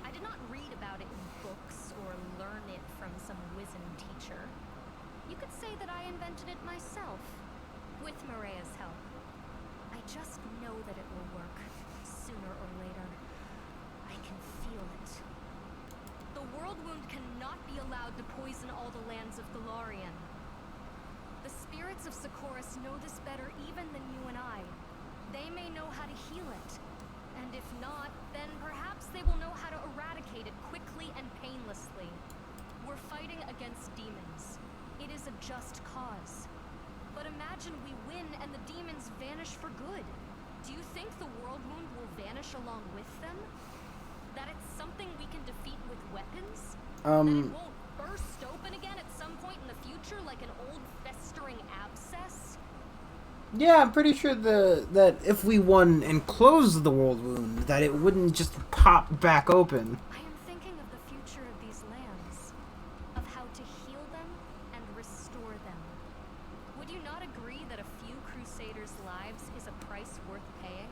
I did not read about it in books or learn it from some wizened teacher. You could say that I invented it myself, with Maria's help. I just know that it will work. sooner or later. I can feel it. The world wound cannot be allowed to poison all the lands of Golarion. The spirits of Socorus know this better even than you and I. They may know how to heal it. And if not, then perhaps they will know how to eradicate it quickly and painlessly. We're fighting against demons. It is a just cause. But imagine we win and the demons vanish for good. Do you think the world wound will vanish along with them? That it's something we can defeat with weapons? That it won't burst open again at some point in the future like an old festering abscess? Yeah, I'm pretty sure that if we won and closed the world wound, that it wouldn't just pop back open. I am thinking of the future of these lands, of how to heal them and restore them. Would you not agree that a few Crusaders' lives is a price worth paying?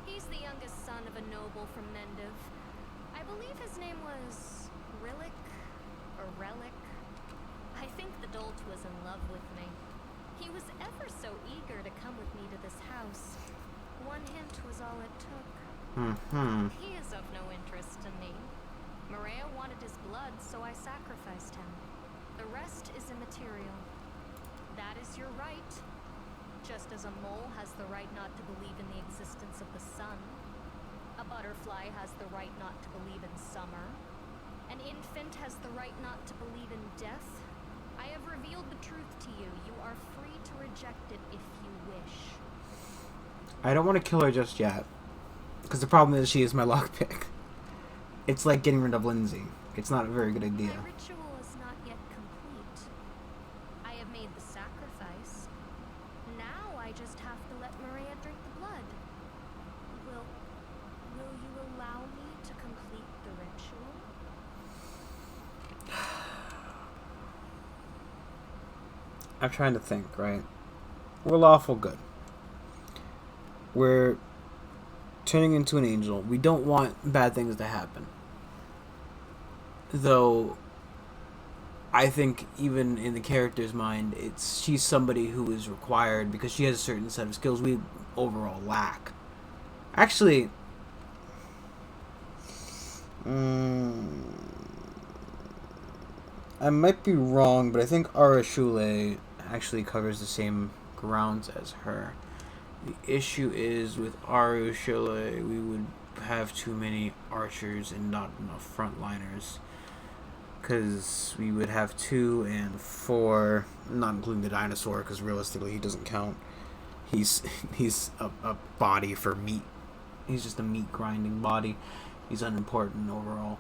He's the youngest son of a noble from Mendiv. I believe his name was Relic or Relic. I think the dolt was in love with me. He was ever so eager to come with me to this house. One hint was all it took. He is of no interest to me. Maria wanted his blood, so I sacrificed him. The rest is immaterial. That is your right. Just as a mole has the right not to believe in the existence of the sun, a butterfly has the right not to believe in summer, an infant has the right not to believe in death. I have revealed the truth to you. You are free to reject it if you wish. I don't want to kill her just yet. Because the problem is she is my lockpick. It's like getting rid of Lindsay. It's not a very good idea. My ritual is not yet complete. I have made the sacrifice. Now I just have to let Maria drink the blood. Will you allow me to complete the ritual? I'm trying to think, right? We're lawful good. We're turning into an angel. We don't want bad things to happen. Though, I think even in the character's mind, she's somebody who is required because she has a certain set of skills we overall lack. Actually, I might be wrong, but I think Arashule actually covers the same grounds as her. The issue is with Arashule, we would have too many archers and not enough frontliners. Because we would have 2 and 4, not including the dinosaur, because realistically he doesn't count. He's a body for meat. He's just a meat grinding body. He's unimportant overall.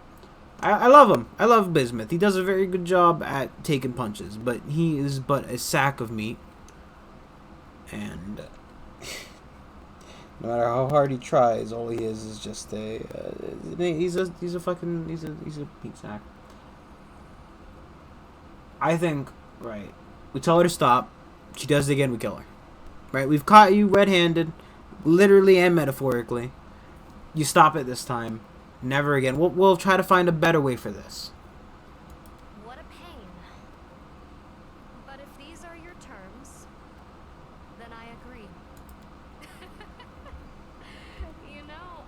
I love him. I love Bismuth. He does a very good job at taking punches, but he is but a sack of meat. And no matter how hard he tries, all he is just he's a meat sack. I think, right, we tell her to stop. She does it again, we kill her. Right, we've caught you red-handed, literally and metaphorically. You stop it this time. Never again. We'll try to find a better way for this. What a pain. But if these are your terms, then I agree. You know,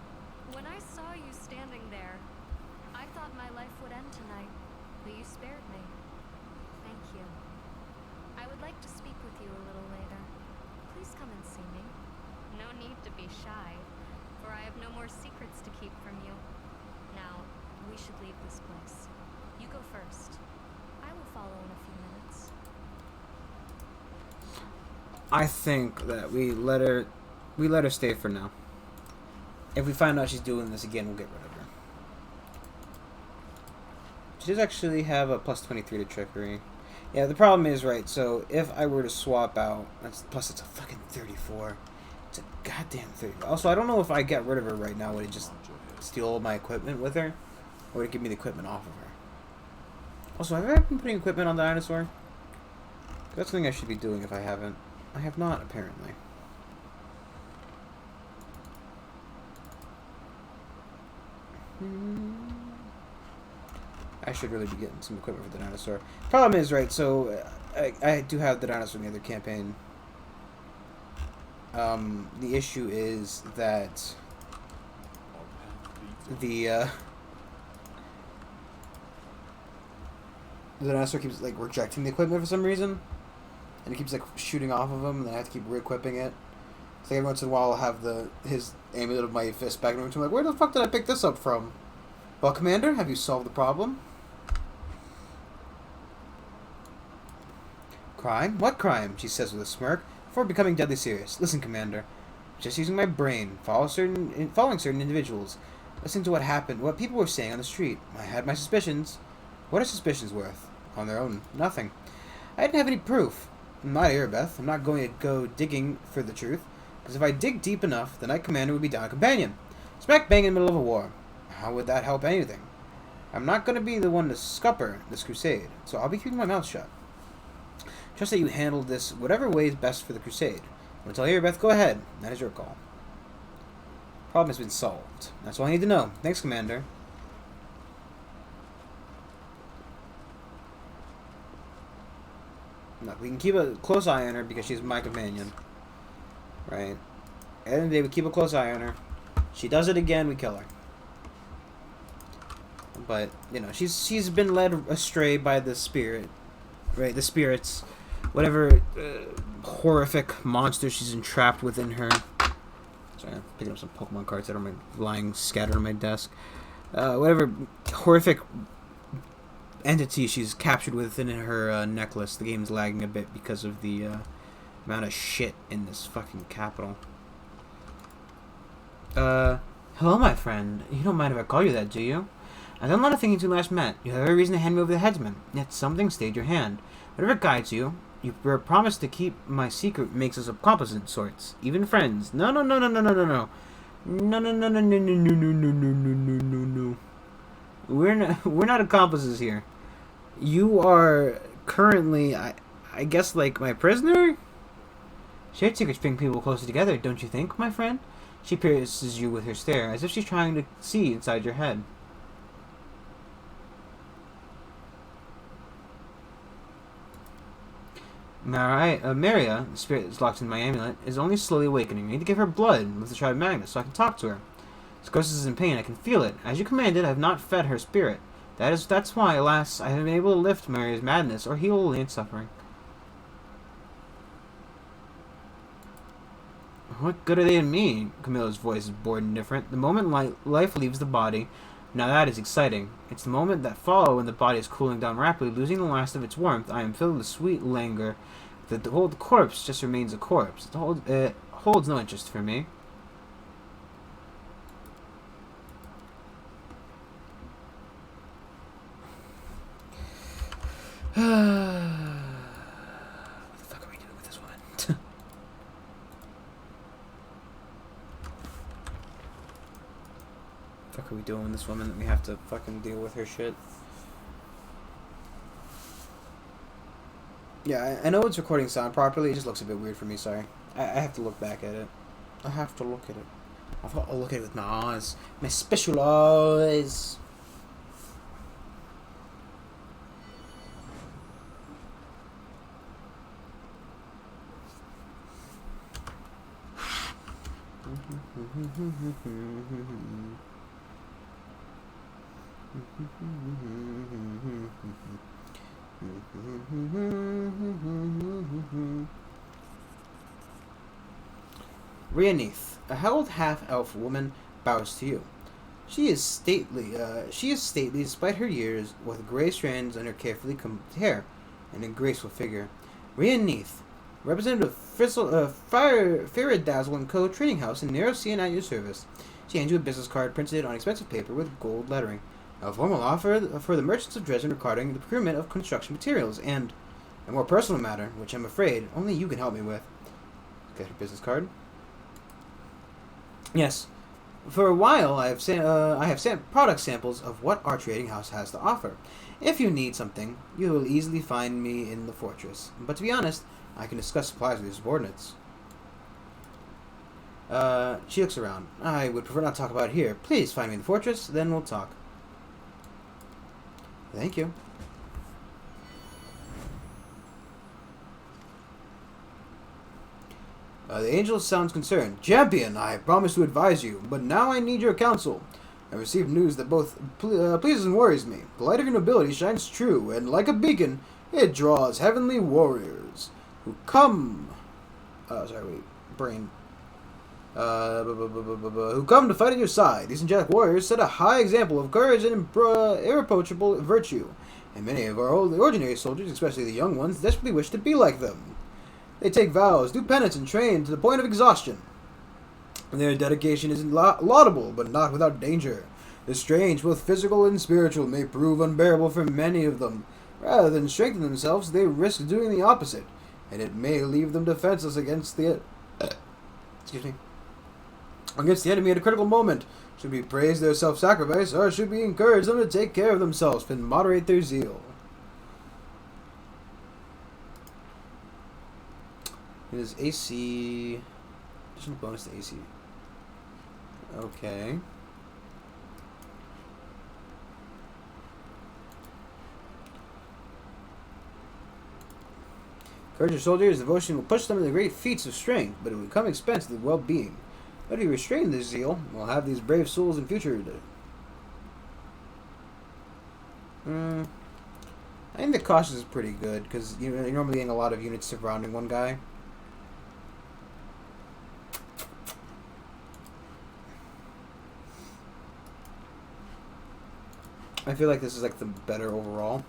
when I saw you standing there, I thought my life would end tonight, but you spared me. Thank you. I would like to speak with you a little later. Please come and see me. No need to be shy, for I have no more secrets to keep from you. Now, we should leave this place. You go first. I will follow in a few minutes. I think that we let her stay for now. If we find out she's doing this again, we'll get rid of her. She does actually have a plus 23 to trickery. Yeah, the problem is, right, so if I were to swap out, plus it's a fucking 34. It's a goddamn 34. Also, I don't know if I get rid of her right now, would it just steal all my equipment with her? Or would it give me the equipment off of her? Also, have I ever been putting equipment on the dinosaur? That's something I should be doing if I haven't. I have not, apparently. I should really be getting some equipment for the dinosaur. Problem is, right, so I do have the dinosaur in the other campaign. The issue is that the dinosaur keeps like rejecting the equipment for some reason, and it keeps like shooting off of him, and then I have to keep re-equipping it. So every once in a while I'll have his amulet of my fist back in the room. I'm like, where the fuck did I pick this up from? Well, Commander, have you solved the problem? Crime? What crime? She says with a smirk, before becoming deadly serious. Listen, Commander. Just using my brain, following certain individuals, listening to what people were saying on the street. I had my suspicions. What are suspicions worth? On their own, nothing. I didn't have any proof. I'm not Erebeth. I'm not going to go digging for the truth, because if I dig deep enough, the Knight Commander would be down a companion. Smack bang in the middle of a war. How would that help anything? I'm not going to be the one to scupper this crusade, so I'll be keeping my mouth shut. Trust that you handle this whatever way is best for the crusade. Want to tell Erebeth? Go ahead. That is your call. Problem has been solved. That's all I need to know. Thanks, Commander. No, we can keep a close eye on her because she's my companion. Right? At the end of the day, we keep a close eye on her. She does it again, we kill her. But, you know, she's been led astray by the spirit. Right? The spirits. Whatever horrific monster she's entrapped within her. Sorry, I'm picking up some Pokemon cards that are lying scattered on my desk. Whatever horrific entity she's captured within her necklace. The game's lagging a bit because of the amount of shit in this fucking capital. Hello, my friend. You don't mind if I call you that, do you? I've done a lot of thinking since we last met. You have every reason to hand me over the headsman, yet something stayed your hand. Whatever guides you, you promised to keep my secret makes us accomplices sorts, even friends. No. No. We're not accomplices here. You are currently, I guess, like my prisoner? Shared secrets bring people closer together, don't you think, my friend? She pierces you with her stare, as if she's trying to see inside your head. Maria, the spirit that's locked in my amulet, is only slowly awakening. I need to give her blood with the tribe Magnus so I can talk to her. Scoursis is in pain. I can feel it. As you commanded, I have not fed her spirit. That's why, alas, I have been able to lift Maria's madness or heal Leon's suffering. What good are they to me? Camilla's voice is bored and indifferent. The moment life leaves the body, now that is exciting. It's the moment that follows when the body is cooling down rapidly, losing the last of its warmth. I am filled with sweet languor. The whole corpse just remains a corpse. It holds no interest for me. What the fuck are we doing with this one? What the fuck are we doing with this woman that we have to fucking deal with her shit? Yeah, I know it's recording sound properly, it just looks a bit weird for me, sorry. I have to look back at it. I have to look at it. I've got to look at it with my eyes. My special eyes. Rhaenith, a held half-elf woman, bows to you. She is stately despite her years, with gray strands on her carefully combed hair and a graceful figure. Rhaenith, representative of Dazzle & Co. Trading House in Narrow Sea and at your service. She hands you a business card printed on expensive paper with gold lettering. A formal offer for the merchants of Dresden regarding the procurement of construction materials, and a more personal matter, which I'm afraid only you can help me with. Get her business card. Yes. For a while, I have sent product samples of what our trading house has to offer. If you need something, you will easily find me in the fortress. But to be honest, I can discuss supplies with your subordinates. She looks around. I would prefer not to talk about it here. Please find me in the fortress, then we'll talk. Thank you. The angel sounds concerned. Champion, I promised to advise you, but now I need your counsel. I received news that both pleases and worries me. The light of your nobility shines true, and like a beacon, it draws heavenly warriors who come. Brain. Who come to fight at your side. These angelic warriors set a high example of courage and irreproachable virtue, and many of our ordinary soldiers, especially the young ones, desperately wish to be like them. They take vows, do penance, and train to the point of exhaustion. Their dedication is laudable, but not without danger. The strange, both physical and spiritual, may prove unbearable for many of them. Rather than strengthen themselves, they risk doing the opposite, and it may leave them defenseless against the enemy at a critical moment. Should we praise their self-sacrifice, or should we encourage them to take care of themselves and moderate their zeal? It is AC. Additional bonus to AC. Okay. Courage of soldiers, devotion will push them to the great feats of strength, but it will come expense to their well-being. How do you restrain this zeal? We'll have these brave souls in future. I think the cautious is pretty good, because you're normally getting a lot of units surrounding one guy. I feel like this is like the better overall.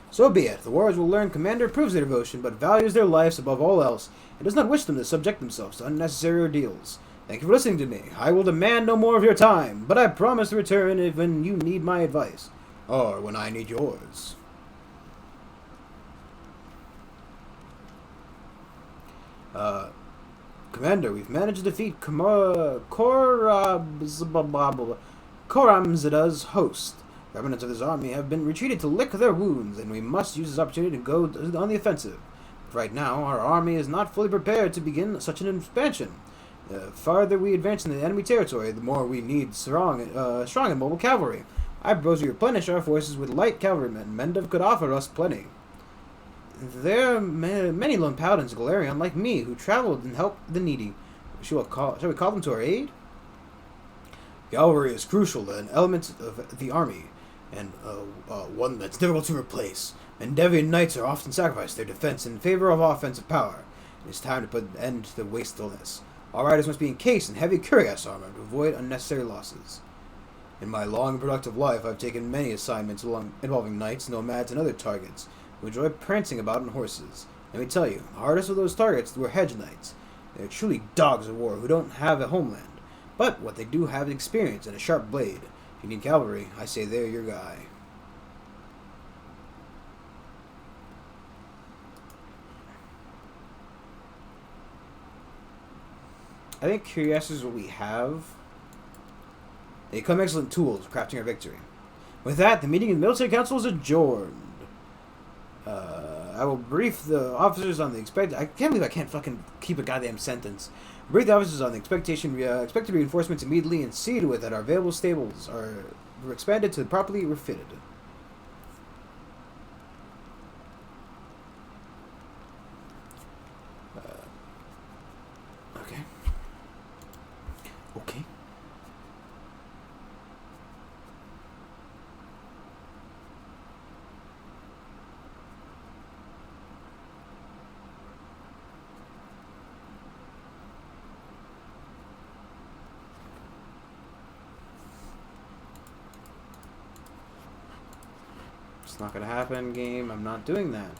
So be it. The warriors will learn Commander approves their devotion, but values their lives above all else, and does not wish them to subject themselves to unnecessary ordeals. Thank you for listening to me. I will demand no more of your time, but I promise to return when you need my advice, or when I need yours. Commander, we've managed to defeat Koramzada's host. Remnants of his army have been retreated to lick their wounds, and we must use this opportunity to go on the offensive. But right now, our army is not fully prepared to begin such an expansion. The farther we advance in the enemy territory, the more we need strong and mobile cavalry. I propose we replenish our forces with light cavalrymen. Mendev could offer us plenty. There are many lone paladins of Galarian like me who traveled and helped the needy. Shall we call them to our aid? Cavalry is crucial, an element of the army, and one that's difficult to replace. Mendevian knights are often sacrificed their defense in favor of offensive power. It is time to put an end to the wastefulness. All riders must be encased in heavy cuirass armor to avoid unnecessary losses. In my long and productive life, I've taken many assignments involving knights, nomads, and other targets who enjoy prancing about on horses. Let me tell you, the hardest of those targets were hedge knights. They're truly dogs of war who don't have a homeland. But what they do have is experience and a sharp blade. If you need cavalry, I say they're your guy. I think curiosity is what we have. They become excellent tools for crafting our victory. With that, the meeting of the military council is adjourned. I will brief the officers on the I can't believe I can't fucking keep a goddamn sentence. Brief the officers on the expected reinforcements immediately, and see to it that our available stables are expanded to properly refitted. Okay. Okay. It's not gonna happen, game. I'm not doing that.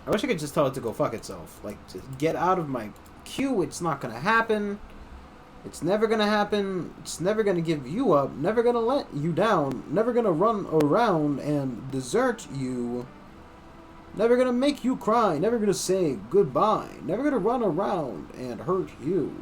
I wish I could just tell it to go fuck itself. Like, to get out of my queue. It's not gonna happen. It's never gonna happen. It's never gonna give you up. Never gonna let you down. Never gonna run around and desert you. Never gonna make you cry. Never gonna say goodbye. Never gonna run around and hurt you.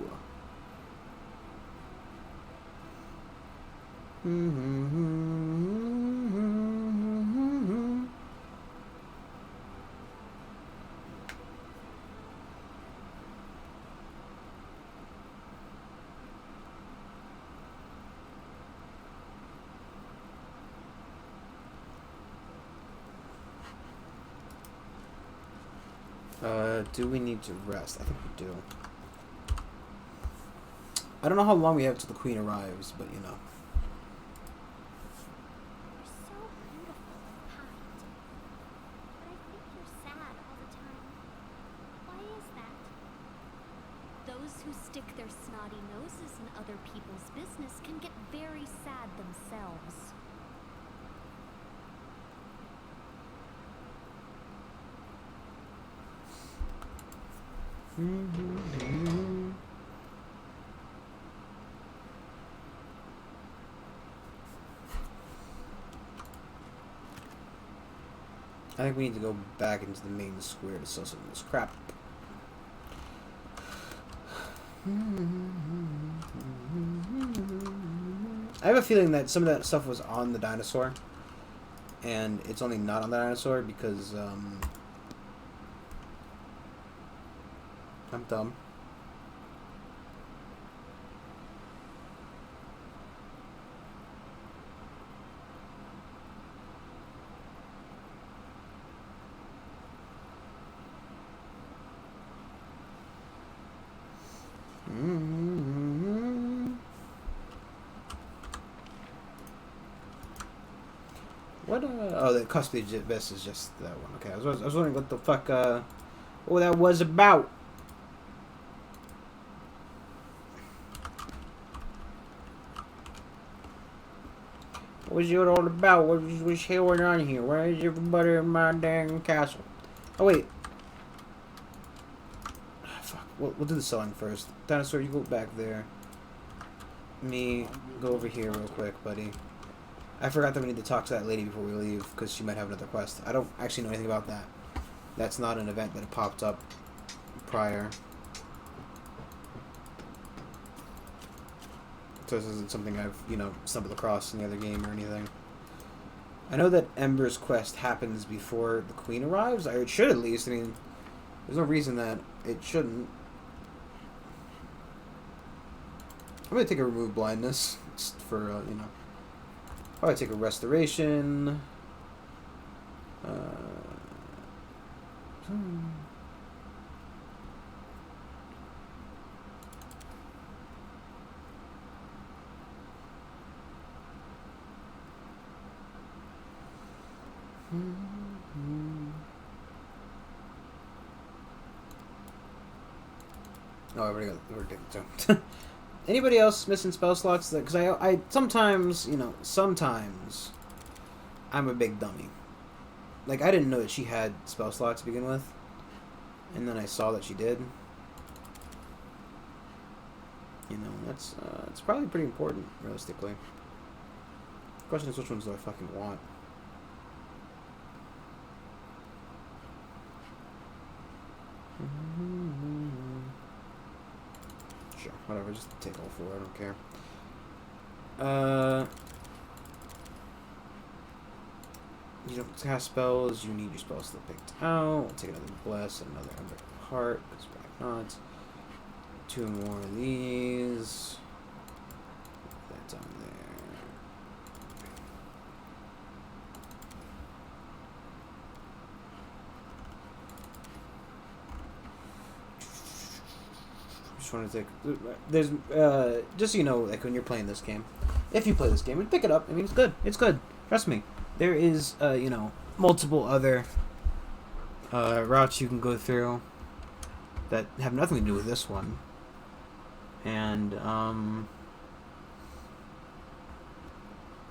Do we need to rest? I think we do. I don't know how long we have till the queen arrives, but you know. who stick their snotty noses in other people's business can get very sad themselves. I think we need to go back into the main square to sell some of this crap. I have a feeling that some of that stuff was on the dinosaur, and it's only not on the dinosaur because I'm dumb. What, oh, the Custody Abyss is just that one. Okay, I was wondering what the fuck, what that was about. What was it all about? What was going on here? Where is everybody in my dang castle? Oh, wait. Fuck, we'll do the selling first. Dinosaur, you go back there. Me, go over here real quick, buddy. I forgot that we need to talk to that lady before we leave, because she might have another quest. I don't actually know anything about that. That's not an event that popped up prior. So this isn't something I've, you know, stumbled across in the other game or anything. I know that Ember's quest happens before the Queen arrives. Or it should, at least. I mean, there's no reason that it shouldn't. I'm going to take a Remove Blindness for, you know. Probably take a Restoration. Oh, I already got it. Anybody else missing spell slots? Because I sometimes, you know, sometimes I'm a big dummy. Like, I didn't know that she had spell slots to begin with. And then I saw that she did. You know, that's it's probably pretty important, realistically. The question is, which ones do I fucking want? Sure, whatever, just take all four, I don't care. You don't cast spells, you need your spells still picked out. I'll take another Bless and another Ember Heart, because why not? 2 more of these. That's on there. Just want to take. There's just so you know, like when you're playing this game, if you play this game, pick it up. I mean, it's good. It's good. Trust me. There is, you know, multiple other routes you can go through that have nothing to do with this one. And I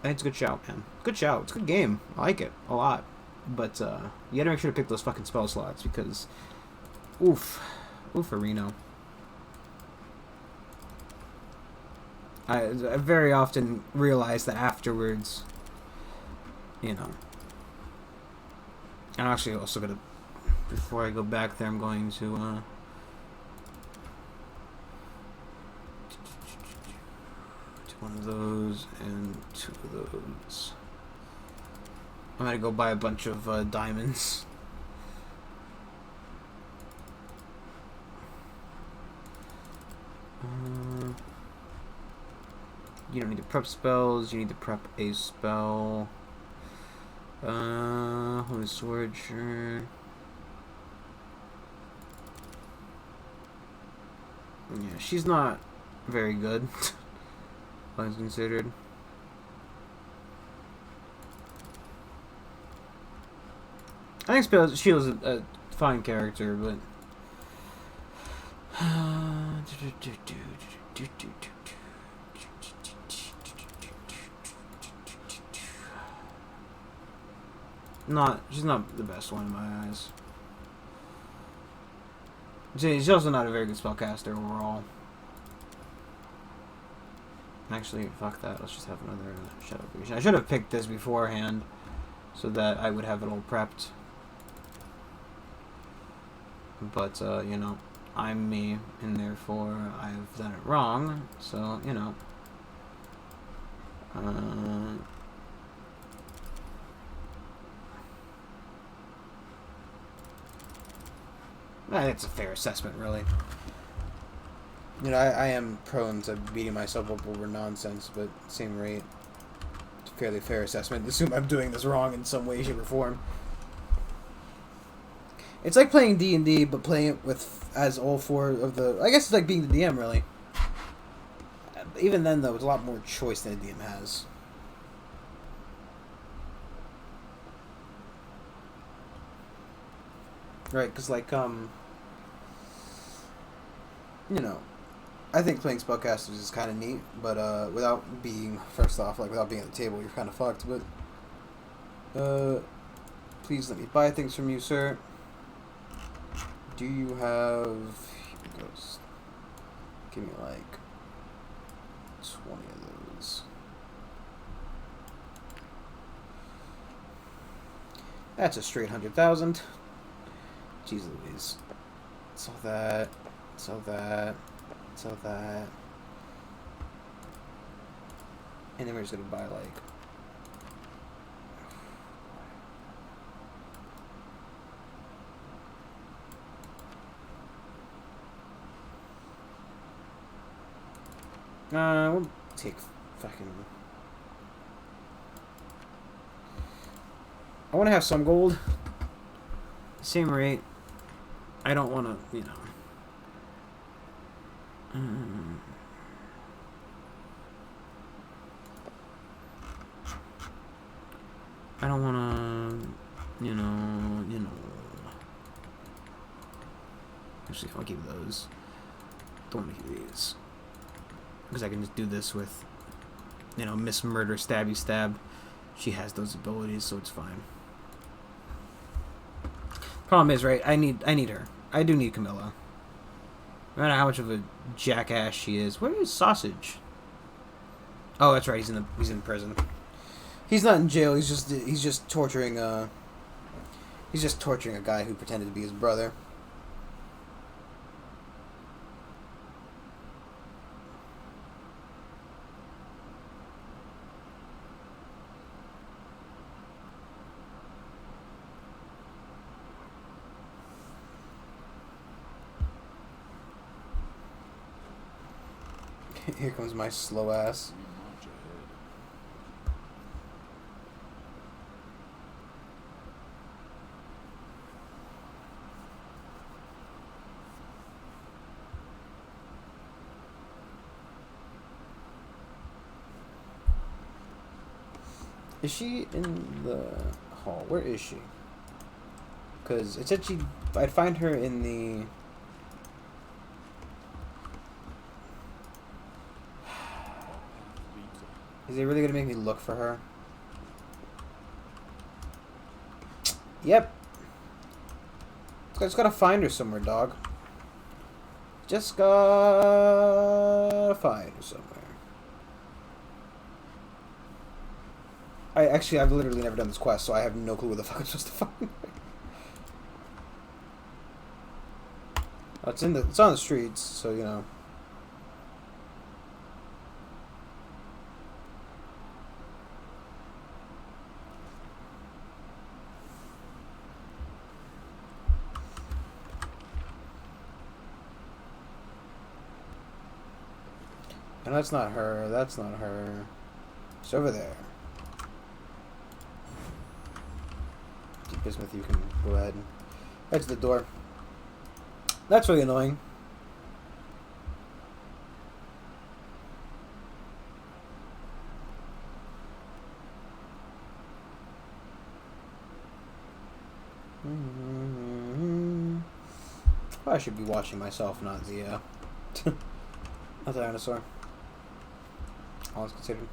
think it's a good shout, man. Good shout. It's a good game. I like it a lot. But you gotta make sure to pick those fucking spell slots because, oof, Reno. I very often realize that afterwards, you know. I'm actually also gonna, before I go back there, I'm going to one of those and 2 of those. I'm gonna go buy a bunch of diamonds. You don't need to prep spells, you need to prep a spell. Holy Sword, sure. Yeah, she's not very good, all things considered. I think she was a fine character, but She's not the best one in my eyes. She's also not a very good spellcaster overall. Actually, fuck that. Let's just have another Shadow Creation. I should have picked this beforehand so that I would have it all prepped. But, you know, I'm me, and therefore I've done it wrong. So, you know. I think it's a fair assessment, really. You know, I am prone to beating myself up over nonsense, but same rate, it's a fairly fair assessment. Assume I'm doing this wrong in some way, shape, or form. It's like playing D&D, but playing it with as all four of the... I guess it's like being the DM, really. Even then, though, it's a lot more choice than a DM has. Right, because, like, you know, I think playing spellcasters is kind of neat, but, without being, first off, like, without being at the table, you're kind of fucked, but, please let me buy things from you, sir. Do you have, here it goes, give me, like, 20 of those. That's a straight 100,000. Jeez Louise. Sell that. Sell that. Sell that. And then we're just gonna buy like... we'll take fucking... I want to have some gold. Same rate. I don't want to, you know. I don't want to, you know. Actually, I'll keep those. Don't want to keep these. Because I can just do this with, you know, Miss Murder, Stabby Stab. She has those abilities, so it's fine. Problem is, right, I need her. I do need Camilla. No matter how much of a jackass she is. Where is Sausage? Oh, that's right, he's in prison. He's not in jail, he's just torturing a guy who pretended to be his brother. Here comes my slow ass. Is she in the hall? Where is she? Because it said I'd find her in the... Is he really gonna make me look for her? Yep. Just gotta find her somewhere, dog. Just gotta find her somewhere. I've literally never done this quest, so I have no clue where the fuck I'm supposed to find her. Oh, it's on the streets, so you know. And that's not her. That's not her. It's over there. Bismuth, you can go ahead and head to the door. That's really annoying. I should be watching myself, not the A dinosaur. All is considered.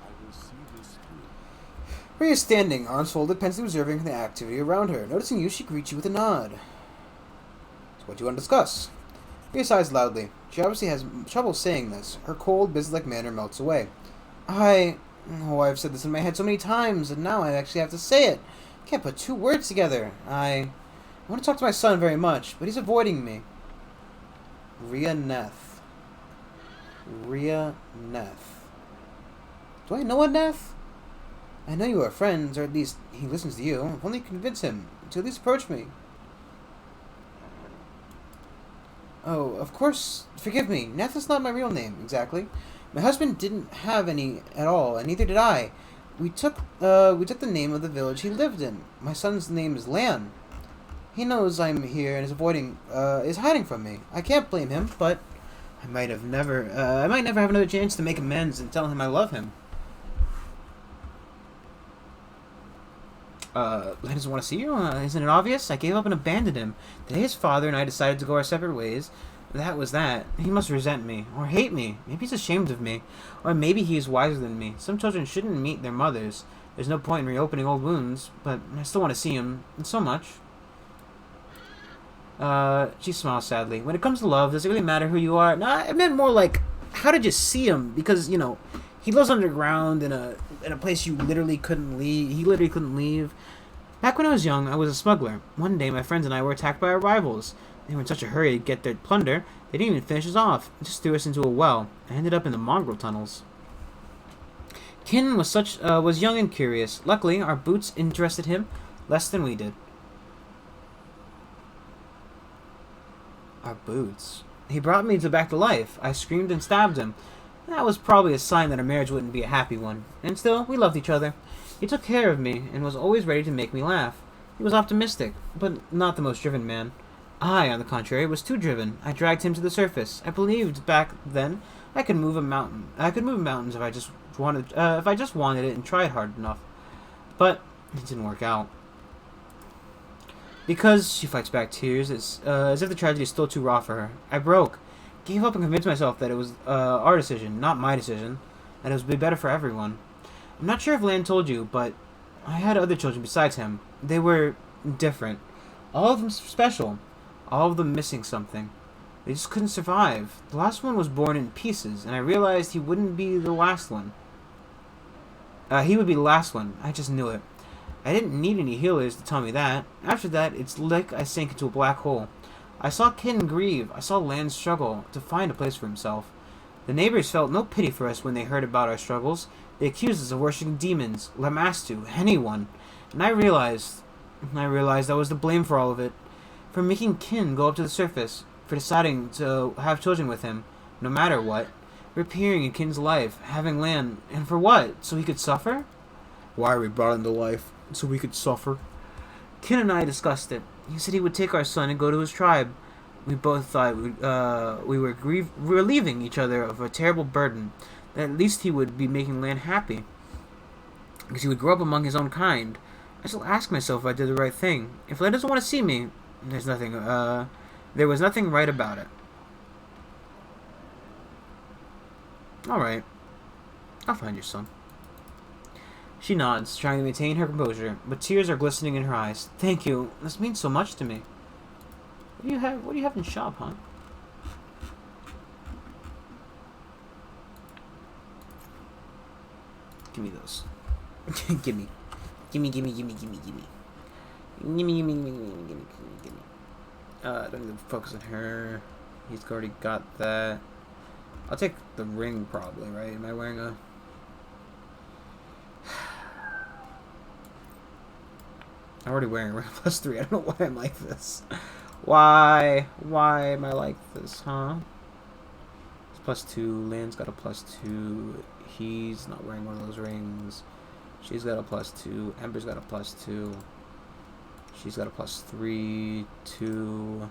I will see this through. Rhea is standing, arms folded, pensively observing the activity around her. Noticing you, she greets you with a nod. So what do you want to discuss? Rhea sighs loudly. She obviously has trouble saying this. Her cold, businesslike manner melts away. Oh, I've said this in my head so many times, and now I actually have to say it. I can't put two words together. I want to talk to my son very much, but he's avoiding me. Rhea Neth. Rhea Neth. Do I know a Neth? I know you are friends, or at least he listens to you. If only convince him to at least approach me. Oh, of course. Forgive me. Neth is not my real name, exactly. My husband didn't have any at all, and neither did I. We took the name of the village he lived in. My son's name is Lan. He knows I'm here and is hiding from me. I can't blame him, but I might never have another chance to make amends and tell him I love him. Lan doesn't want to see you? Isn't it obvious? I gave up and abandoned him. Today his father and I decided to go our separate ways. That was that. He must resent me. Or hate me. Maybe he's ashamed of me. Or maybe he is wiser than me. Some children shouldn't meet their mothers. There's no point in reopening old wounds, but I still want to see him. And so much. She smiles sadly. When it comes to love, does it really matter who you are? No, I meant more like, how did you see him? Because, you know, he lives underground in a place you literally couldn't leave. He literally couldn't leave. Back when I was young, I was a smuggler. One day, my friends and I were attacked by our rivals. They were in such a hurry to get their plunder, they didn't even finish us off. They just threw us into a well. I ended up in the mongrel tunnels. Kin was young and curious. Luckily, our boots interested him less than we did. Our boots? He brought me back to life. I screamed and stabbed him. That was probably a sign that our marriage wouldn't be a happy one. And still, we loved each other. He took care of me and was always ready to make me laugh. He was optimistic, but not the most driven man. I, on the contrary, was too driven. I dragged him to the surface. I believed back then I could move a mountain. I could move mountains if I just wanted it and tried hard enough. But it didn't work out. Because she fights back tears, as if the tragedy is still too raw for her. I broke, gave up, and convinced myself that it was our decision, not my decision, and it would be better for everyone. I'm not sure if Lan told you, but I had other children besides him. They were different. All of them special. All of them missing something. They just couldn't survive. The last one was born in pieces, and I realized he wouldn't be the last one. He would be the last one. I just knew it. I didn't need any healers to tell me that. After that, it's like I sank into a black hole. I saw Kin grieve. I saw Lan struggle to find a place for himself. The neighbors felt no pity for us when they heard about our struggles. They accused us of worshipping demons, Lamastu, anyone. And I realized I was to blame for all of it. For making Kin go up to the surface. For deciding to have children with him, no matter what. For appearing in Kin's life, having Lan, and for what? So he could suffer? Why are we brought into life? So we could suffer? Kin and I discussed it. He said he would take our son and go to his tribe. We both thought we were relieving each other of a terrible burden. That at least he would be making Lan happy. Because he would grow up among his own kind. I still ask myself if I did the right thing. If Lan doesn't want to see me, there was nothing right about it. Alright. I'll find your son. She nods, trying to maintain her composure, but tears are glistening in her eyes. Thank you. This means so much to me. What do you have in shop, huh? Give me those. Gimme. Gimme. Don't need to focus on her. He's already got that. I'll take the ring probably, right? Am I wearing a... I'm already wearing a ring +3. I don't know why I'm like this. Why am I like this, huh? It's +2. Lan's got a +2. He's not wearing one of those rings. She's got a +2. Ember's got a +2. She's got a +3. 2.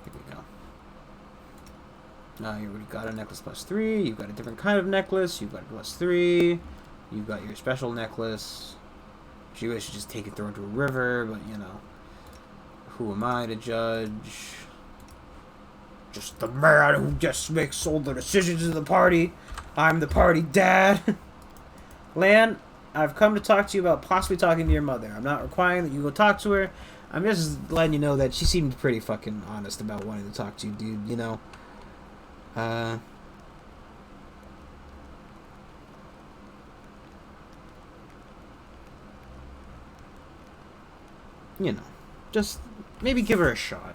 Here we go. Now you already got a necklace +3. You've got a different kind of necklace. You've got a +3. You've got your special necklace. She should just take it, throw it into a river, but you know, who am I to judge? Just the man who just makes all the decisions in the party. I'm the party dad. Lan, I've come to talk to you about possibly talking to your mother. I'm not requiring that you go talk to her. I'm just letting you know that she seemed pretty fucking honest about wanting to talk to you, dude, you know? You know, just maybe give her a shot.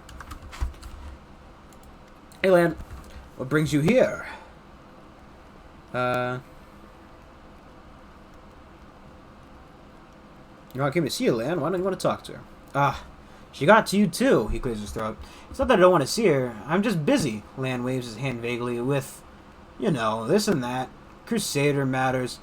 Hey, Lan, what brings you here? You know, I came to see you, Lan. Why don't you want to talk to her? Ah, she got to you, too, he clears his throat. It's not that I don't want to see her. I'm just busy. Lan waves his hand vaguely with, you know, this and that. Crusader matters.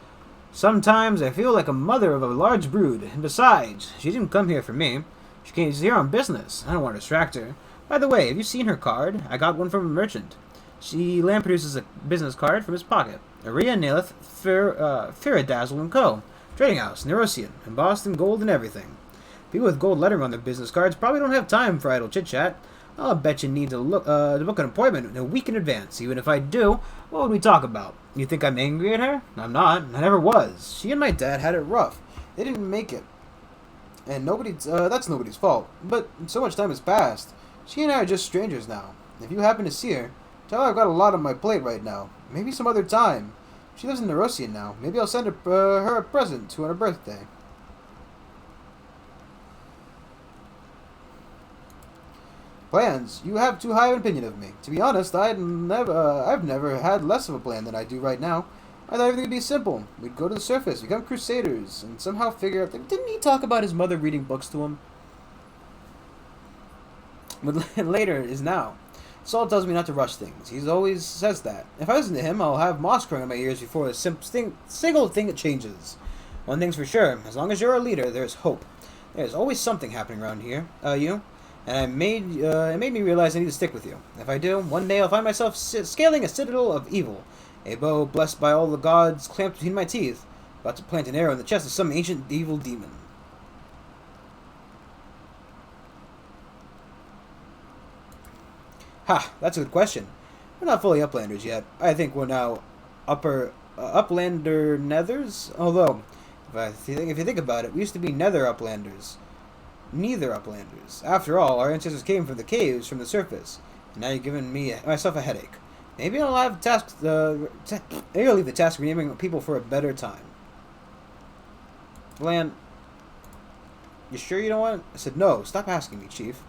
Sometimes I feel like a mother of a large brood. And besides, she didn't come here for me. She came here on business. I don't want to distract her. By the way, have you seen her card? I got one from a merchant. Lan produces a business card from his pocket. Aria Nilith, Firidazzle & Co. Trading house, Neurosian, embossed in gold and everything. People with gold lettering on their business cards probably don't have time for idle chit-chat. I'll bet you need to book an appointment a week in advance. Even if I do, what would we talk about? You think I'm angry at her? I'm not. I never was. She and my dad had it rough. They didn't make it. And that's nobody's fault. But so much time has passed. She and I are just strangers now. If you happen to see her, tell her I've got a lot on my plate right now. Maybe some other time. She lives in Neurosian now. Maybe I'll send her a present to her birthday. Plans? You have too high an opinion of me. To be honest, I've never had less of a plan than I do right now. I thought everything would be simple. We'd go to the surface, become Crusaders, and somehow figure out... Didn't he talk about his mother reading books to him? But later is now. Saul tells me not to rush things. He always says that. If I listen to him, I'll have moss growing in my ears before a single thing changes. One thing's for sure. As long as you're a leader, there's hope. There's always something happening around here. And it made me realize I need to stick with you. If I do, one day I'll find myself scaling a citadel of evil. A bow blessed by all the gods clamped between my teeth. About to plant an arrow in the chest of some ancient evil demon. Ha, that's a good question. We're not fully Uplanders yet. I think we're now Uplander Nethers. Although, if you think about it, we used to be Nether Uplanders. Neither Uplanders. After all, our ancestors came from the caves from the surface. And now you're giving myself a headache. Maybe I'll have maybe I'll leave the task of renaming people for a better time. Lan, you sure you don't want it? I said, no, stop asking me, Chief.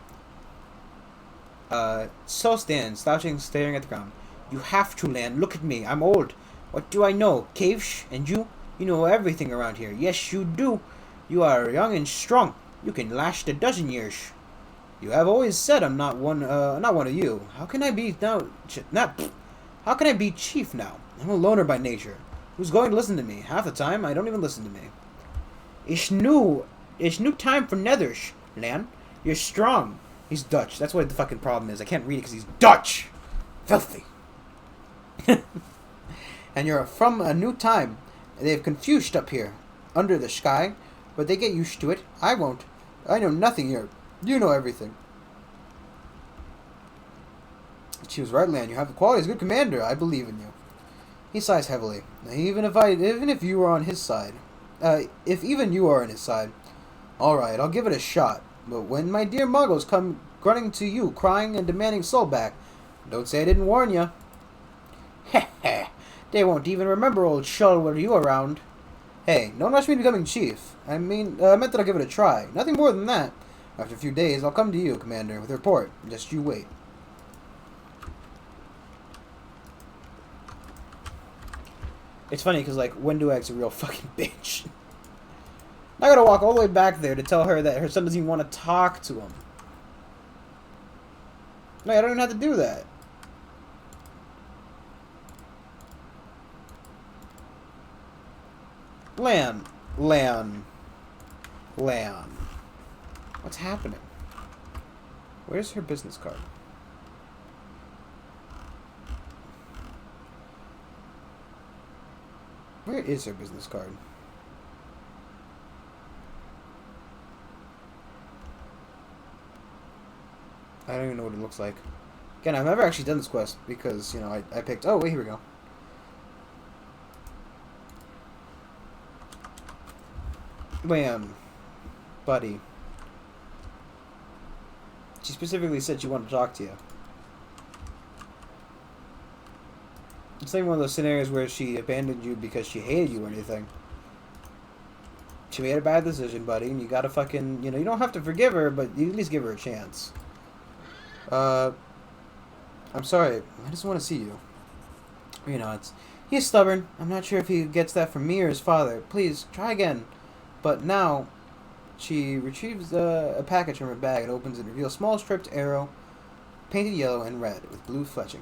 Saul stands, slouching, staring at the ground. You have to, Lan. Look at me. I'm old. What do I know? Caves? And you? You know everything around here. Yes, you do. You are young and strong. You can last a dozen years. You have always said I'm not one of you. How can I be now? How can I be chief now? I'm a loner by nature. Who's going to listen to me? Half the time, I don't even listen to me. It's new time for Nethers, Lan. You're strong. He's Dutch. That's what the fucking problem is. I can't read it because he's Dutch. Filthy. And you're from a new time. They've confused up here, under the sky, but they get used to it. I won't. I know nothing here. You know everything. She was right, Lan. You have the qualities of a good commander. I believe in you. He sighs heavily. Even if you were on his side, if even you are on his side, all right, I'll give it a shot. But when my dear muggles come grunting to you, crying and demanding soul back, don't say I didn't warn you. Heh heh. They won't even remember old Shull were you around. Hey, don't rush me to becoming chief. I meant that I'll give it a try. Nothing more than that. After a few days, I'll come to you, Commander, with a report. Just you wait. It's funny because, like, Wenduag's a real fucking bitch. I gotta walk all the way back there to tell her that her son doesn't even want to talk to him. No, I don't even have to do that. Lan. What's happening? Where's her business card? Where is her business card? I don't even know what it looks like. Again, I've never actually done this quest because, you know, I picked... Oh, wait, here we go. Wham. Buddy. She specifically said she wanted to talk to you. It's not one of those scenarios where she abandoned you because she hated you or anything. She made a bad decision, buddy, and you gotta fucking... You know, you don't have to forgive her, but you at least give her a chance. I'm sorry. I just want to see you. You know, he's stubborn. I'm not sure if he gets that from me or his father. Please, try again. But now, she retrieves a package from her bag and opens and reveals a small striped arrow, painted yellow and red with blue fletching.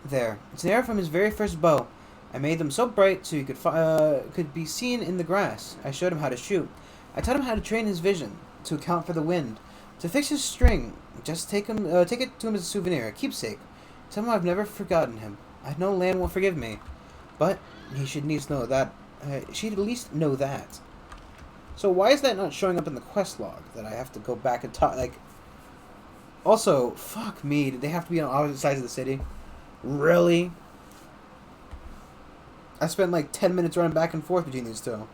There. It's an arrow from his very first bow. I made them so bright so he could be seen in the grass. I showed him how to shoot. I taught him how to train his vision, to account for the wind, to fix his string. Just take it to him as a souvenir, a keepsake. Somehow I've never forgotten him. I know Lan won't forgive me, but he should at least know that. She'd at least know that. So why is that not showing up in the quest log that I have to go back and talk? Like, also, fuck me. Did they have to be on opposite sides of the city? Really? I spent like 10 minutes running back and forth between these two.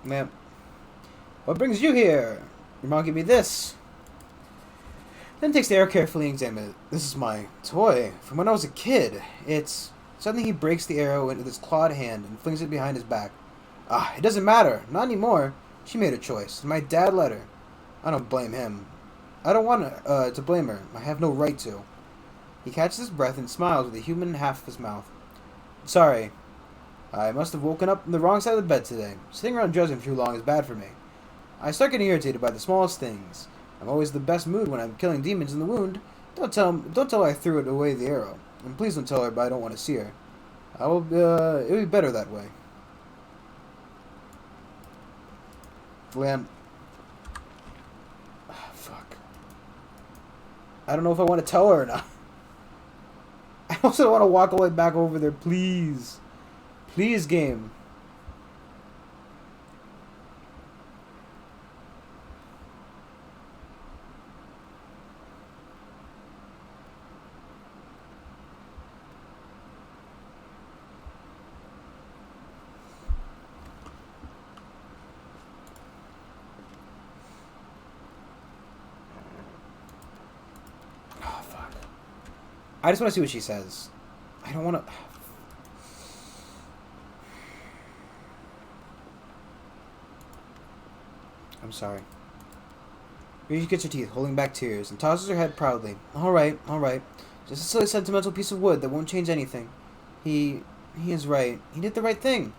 Ma'am, what brings you here? Your mom gave me this. Then takes the arrow carefully and examines it. This is my toy from when I was a kid. Suddenly he breaks the arrow into his clawed hand and flings it behind his back. Ah, it doesn't matter. Not anymore. She made a choice. My dad let her. I don't blame him. I don't want to blame her. I have no right to. He catches his breath and smiles with the human half of his mouth. Sorry. I must have woken up on the wrong side of the bed today. Sitting around judging for too long is bad for me. I start getting irritated by the smallest things. I'm always in the best mood when I'm killing demons in the wound. Don't tell her I threw it away the arrow. And please don't tell her, but I don't want to see her. It'll be better that way. Lamb. Oh, fuck. I don't know if I want to tell her or not. I also don't want to walk all the way back over there, please. Please, game. Oh, fuck. I just want to see what she says. I don't want to... I'm sorry. She gets her teeth, holding back tears, and tosses her head proudly. All right. Just a silly sentimental piece of wood that won't change anything. He is right. He did the right thing.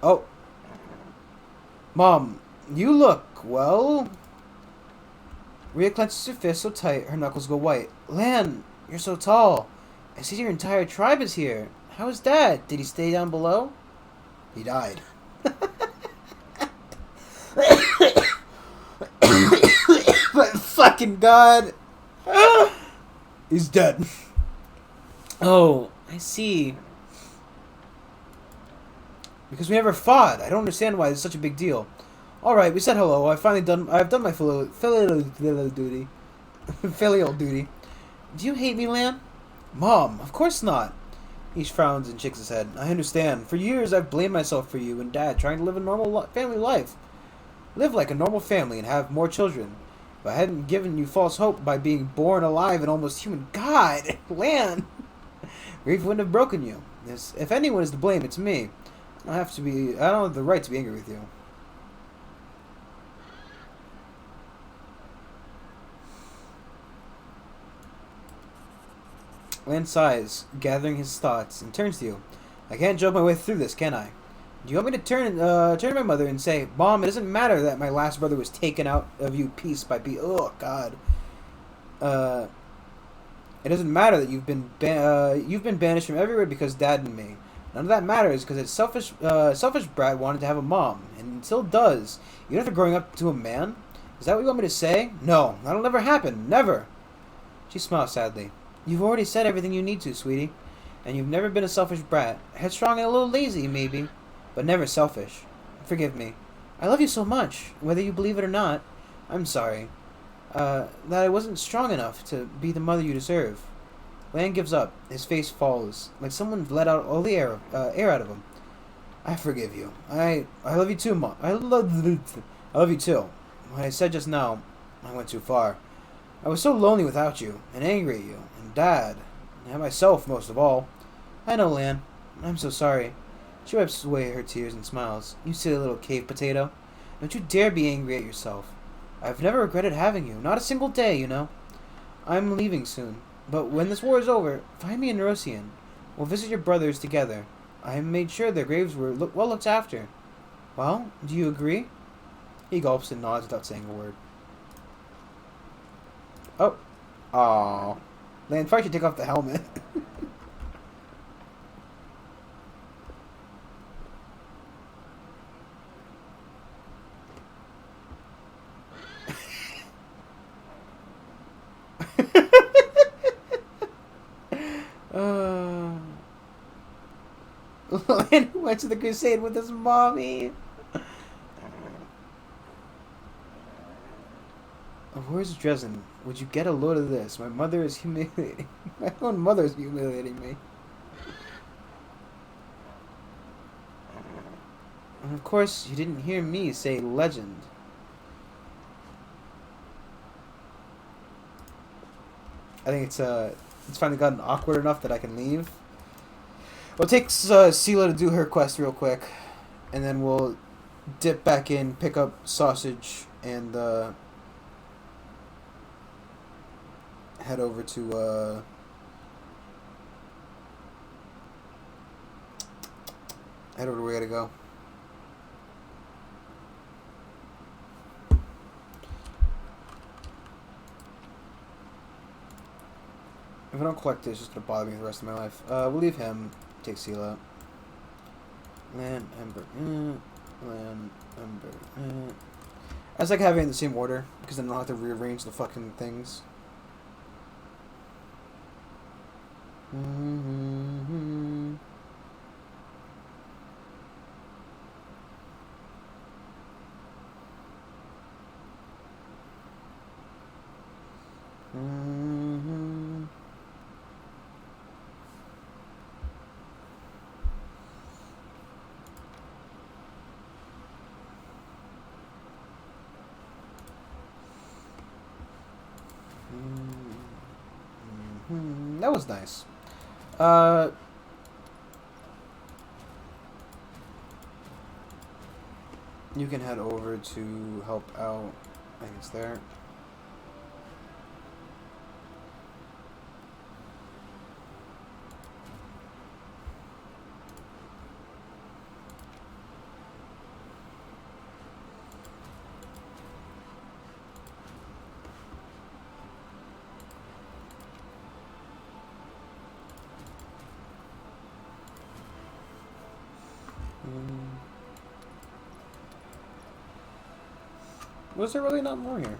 Oh. Mom, you look, well... Rhea clenches her fist so tight, her knuckles go white. Lan, you're so tall. I see your entire tribe is here. How is Dad? Did he stay down below? He died. My fucking god. He's dead. Oh, I see. Because we never fought. I don't understand why it's such a big deal. Alright, we said hello. I've done my filial duty. Filial duty. Do you hate me, Lan? Mom, of course not. He frowns and shakes his head. I understand. For years I've blamed myself for you and Dad trying to live a normal family life. Live like a normal family and have more children. If I hadn't given you false hope by being born alive and almost human, God, Lan, grief wouldn't have broken you. If anyone is to blame, it's me. I don't have the right to be angry with you. Lan sighs, gathering his thoughts, and turns to you. I can't joke my way through this, can I? Do you want me to turn to my mother and say, Mom, it doesn't matter that my last brother was taken out of you piece by piece. Oh, God. It doesn't matter that you've been banished from everywhere because Dad and me. None of that matters because its selfish brat wanted to have a mom, and still does. Even after growing up to a man, Is that what you want me to say? No, that'll never happen. Never. She smiled sadly. You've already said everything you need to, sweetie. And you've never been a selfish brat. Headstrong and a little lazy, maybe. But never selfish. Forgive me. I love you so much, whether you believe it or not. I'm sorry. That I wasn't strong enough to be the mother you deserve. Lan gives up. His face falls, like someone let out all the air out of him. I forgive you. I love you too, Mom. I love you too. What I said just now, I went too far. I was so lonely without you, and angry at you, and Dad, and myself most of all. I know, Lan. I'm so sorry. She wipes away her tears and smiles. You silly little cave potato. Don't you dare be angry at yourself. I've never regretted having you. Not a single day, you know. I'm leaving soon. But when this war is over, find me in Nerosian. We'll visit your brothers together. I made sure their graves were well looked after. Well, do you agree? He gulps and nods without saying a word. Oh. Aww. Lan probably should take off the helmet. Lan went to the crusade with his mommy. Where's Dresden? Would you get a load of this? My mother is humiliating. My own mother is humiliating me. And of course, you didn't hear me say legend. I think it's finally gotten awkward enough that I can leave. Well, it takes Sela to do her quest real quick, and then we'll dip back in, pick up Sausage, and head over to where we gotta go. If I don't collect it, it's just gonna bother me the rest of my life. We'll leave him. Take Sela. Lan, Ember. Lan, Ember. I just like having it in the same order, because then I don't have to rearrange the fucking things. That was nice. You can head over to help out. I think it's there. Was there really not more here?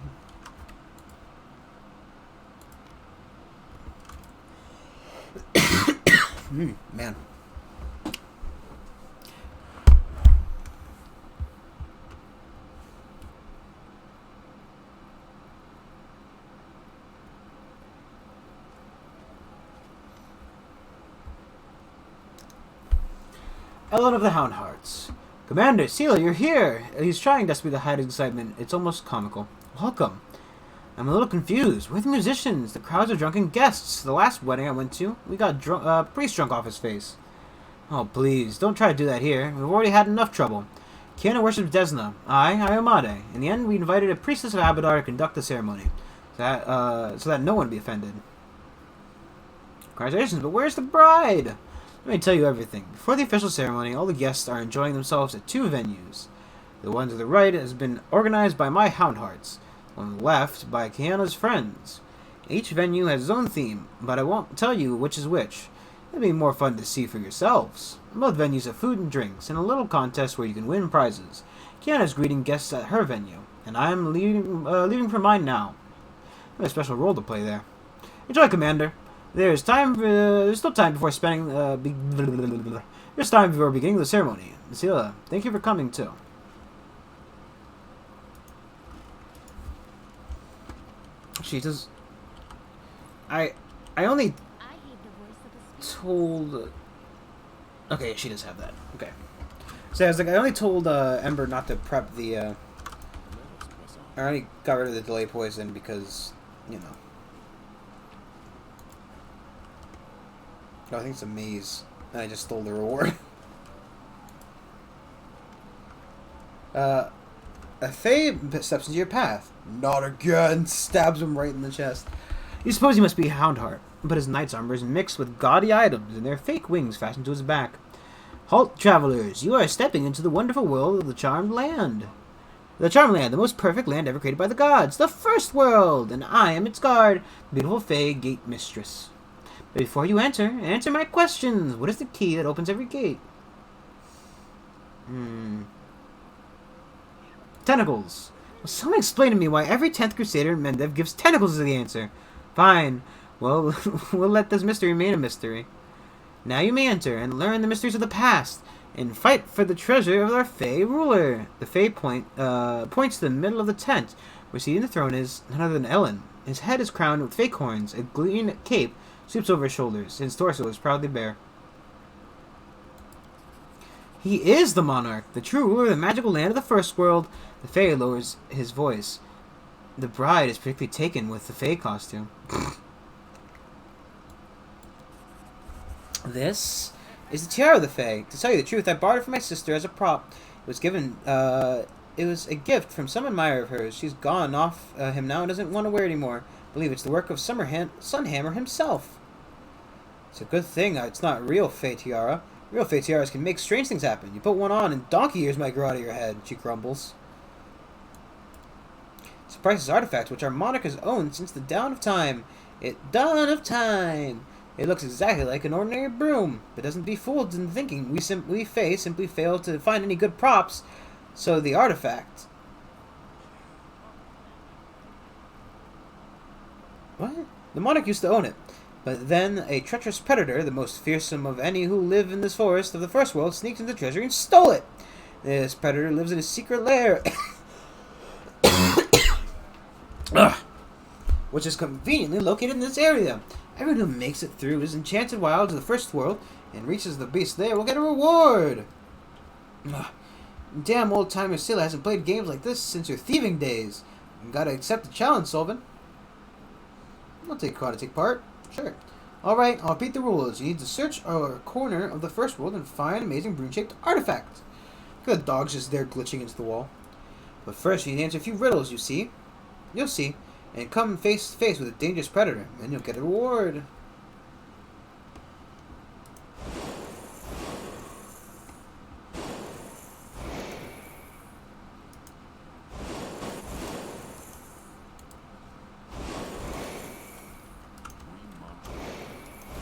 Man. Ellen of the Houndhearts. Commander, Sela, you're here! He's trying desperately to hide his excitement. It's almost comical. Welcome. I'm a little confused. We're the musicians. The crowds are drunken guests. The last wedding I went to, we got priest drunk off his face. Oh, please, don't try to do that here. We've already had enough trouble. Kiana worships Desna. I Amade. In the end, we invited a priestess of Abadar to conduct the ceremony, so that no one be offended. Congratulations, but where's the bride? Let me tell you everything. Before the official ceremony, all the guests are enjoying themselves at two venues. The one to the right has been organized by my Houndhearts, on the left by Kiana's friends. Each venue has its own theme, but I won't tell you which is which. It'll be more fun to see for yourselves. Both venues have food and drinks, and a little contest where you can win prizes. Kiana's greeting guests at her venue. and I'm leaving for mine now. I have a special role to play there. Enjoy, Commander. There's still time before there's time before beginning the ceremony. Scylla, thank you for coming too. She does. I only I hate the voice of the spirit. told. Okay, she does have that. Okay. So I was like, I only told Ember not to prep the. I only got rid of the delay poison because, you know. Oh, I think it's a maze, and I just stole the reward. A Fae steps into your path. Not again! Stabs him right in the chest. You suppose he must be Houndheart, but his knight's armor is mixed with gaudy items, and there are fake wings fastened to his back. Halt, travelers! You are stepping into the wonderful world of the Charmed Land. The Charmed Land, the most perfect land ever created by the gods. The first world! And I am its guard, the beautiful Fae Gate Mistress. But before you enter, answer my questions. What is the key that opens every gate? Tentacles. Will someone explain to me why every 10th Crusader in Mendev gives tentacles as the answer? Fine. Well, we'll let this mystery remain a mystery. Now you may enter and learn the mysteries of the past and fight for the treasure of our Fae ruler. The Fae points to the middle of the tent, where seated on the throne is none other than Ellen. His head is crowned with fake horns. A green cape sweeps over his shoulders. His torso is proudly bare. He is the monarch, the true ruler of the magical land of the first world. The Fae lowers his voice. The bride is particularly taken with the Fae costume. This is the tiara of the Fae. To tell you the truth, I borrowed it from my sister as a prop. It was given, it was a gift from some admirer of hers. She's gone off him now and doesn't want to wear it anymore. I believe it's the work of Sunhammer himself. It's a good thing it's not real Fae tiara. Real Fae tiaras can make strange things happen. You put one on and donkey ears might grow out of your head, she grumbles. It's a priceless artifact which our monarch has owned since the dawn of time. It looks exactly like an ordinary broom, but doesn't be fooled in thinking we Fae simply fail to find any good props. So the artifact. What? The monarch used to own it. But then a treacherous predator, the most fearsome of any who live in this forest of the first world, sneaked into the treasury and stole it. This predator lives in a secret lair, which is conveniently located in this area. Everyone who makes it through his enchanted wilds of the first world and reaches the beast there will get a reward. Damn old-timer Scylla hasn't played games like this since your thieving days. You gotta accept the challenge, Solvin. I'll take part. Sure. Alright, I'll repeat the rules. You need to search a corner of the first world and find an amazing rune-shaped artifact. Look at the dog's just there glitching into the wall. But first, you need to answer a few riddles, You'll see. And come face to face with a dangerous predator, and you'll get a reward.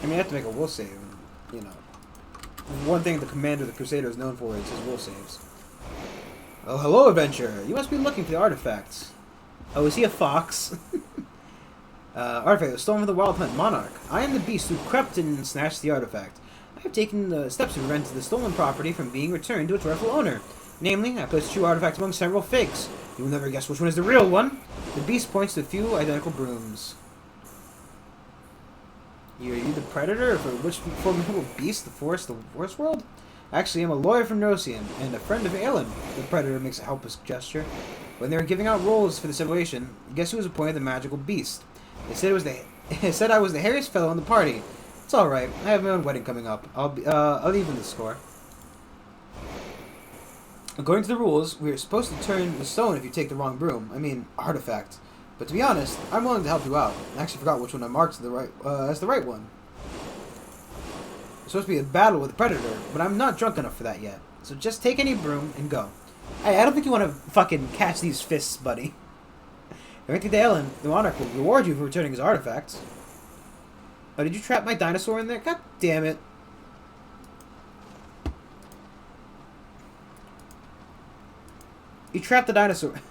I mean, you have to make a will save, you know. One thing the commander of the Crusader is known for is his will saves. Oh, hello, adventurer. You must be looking for the artifacts. Oh, is he a fox? Artifact was stolen from the Wild Hunt Monarch. I am the beast who crept in and snatched the artifact. I have taken the steps to prevent the stolen property from being returned to its rightful owner. Namely, I placed true artifacts among several fakes. You will never guess which one is the real one. The beast points to a few identical brooms. Are you the predator for which formidable beast the forest world? Actually, I'm a lawyer from Nocian and a friend of Aelin. The predator makes a helpless gesture. When they were giving out roles for the situation, guess who was appointed the magical beast? They said I was the hairiest fellow in the party. It's all right. I have my own wedding coming up. I'll even the score. According to the rules, we are supposed to turn the stone if you take the wrong broom. I mean, artifact. But to be honest, I'm willing to help you out. I actually forgot which one I marked as the right one. It's supposed to be a battle with a predator, but I'm not drunk enough for that yet. So just take any broom and go. Hey, I don't think you want to fucking catch these fists, buddy. According to Aelin, the monarch will reward you for returning his artifacts. Oh, did you trap my dinosaur in there? God damn it. You trapped the dinosaur.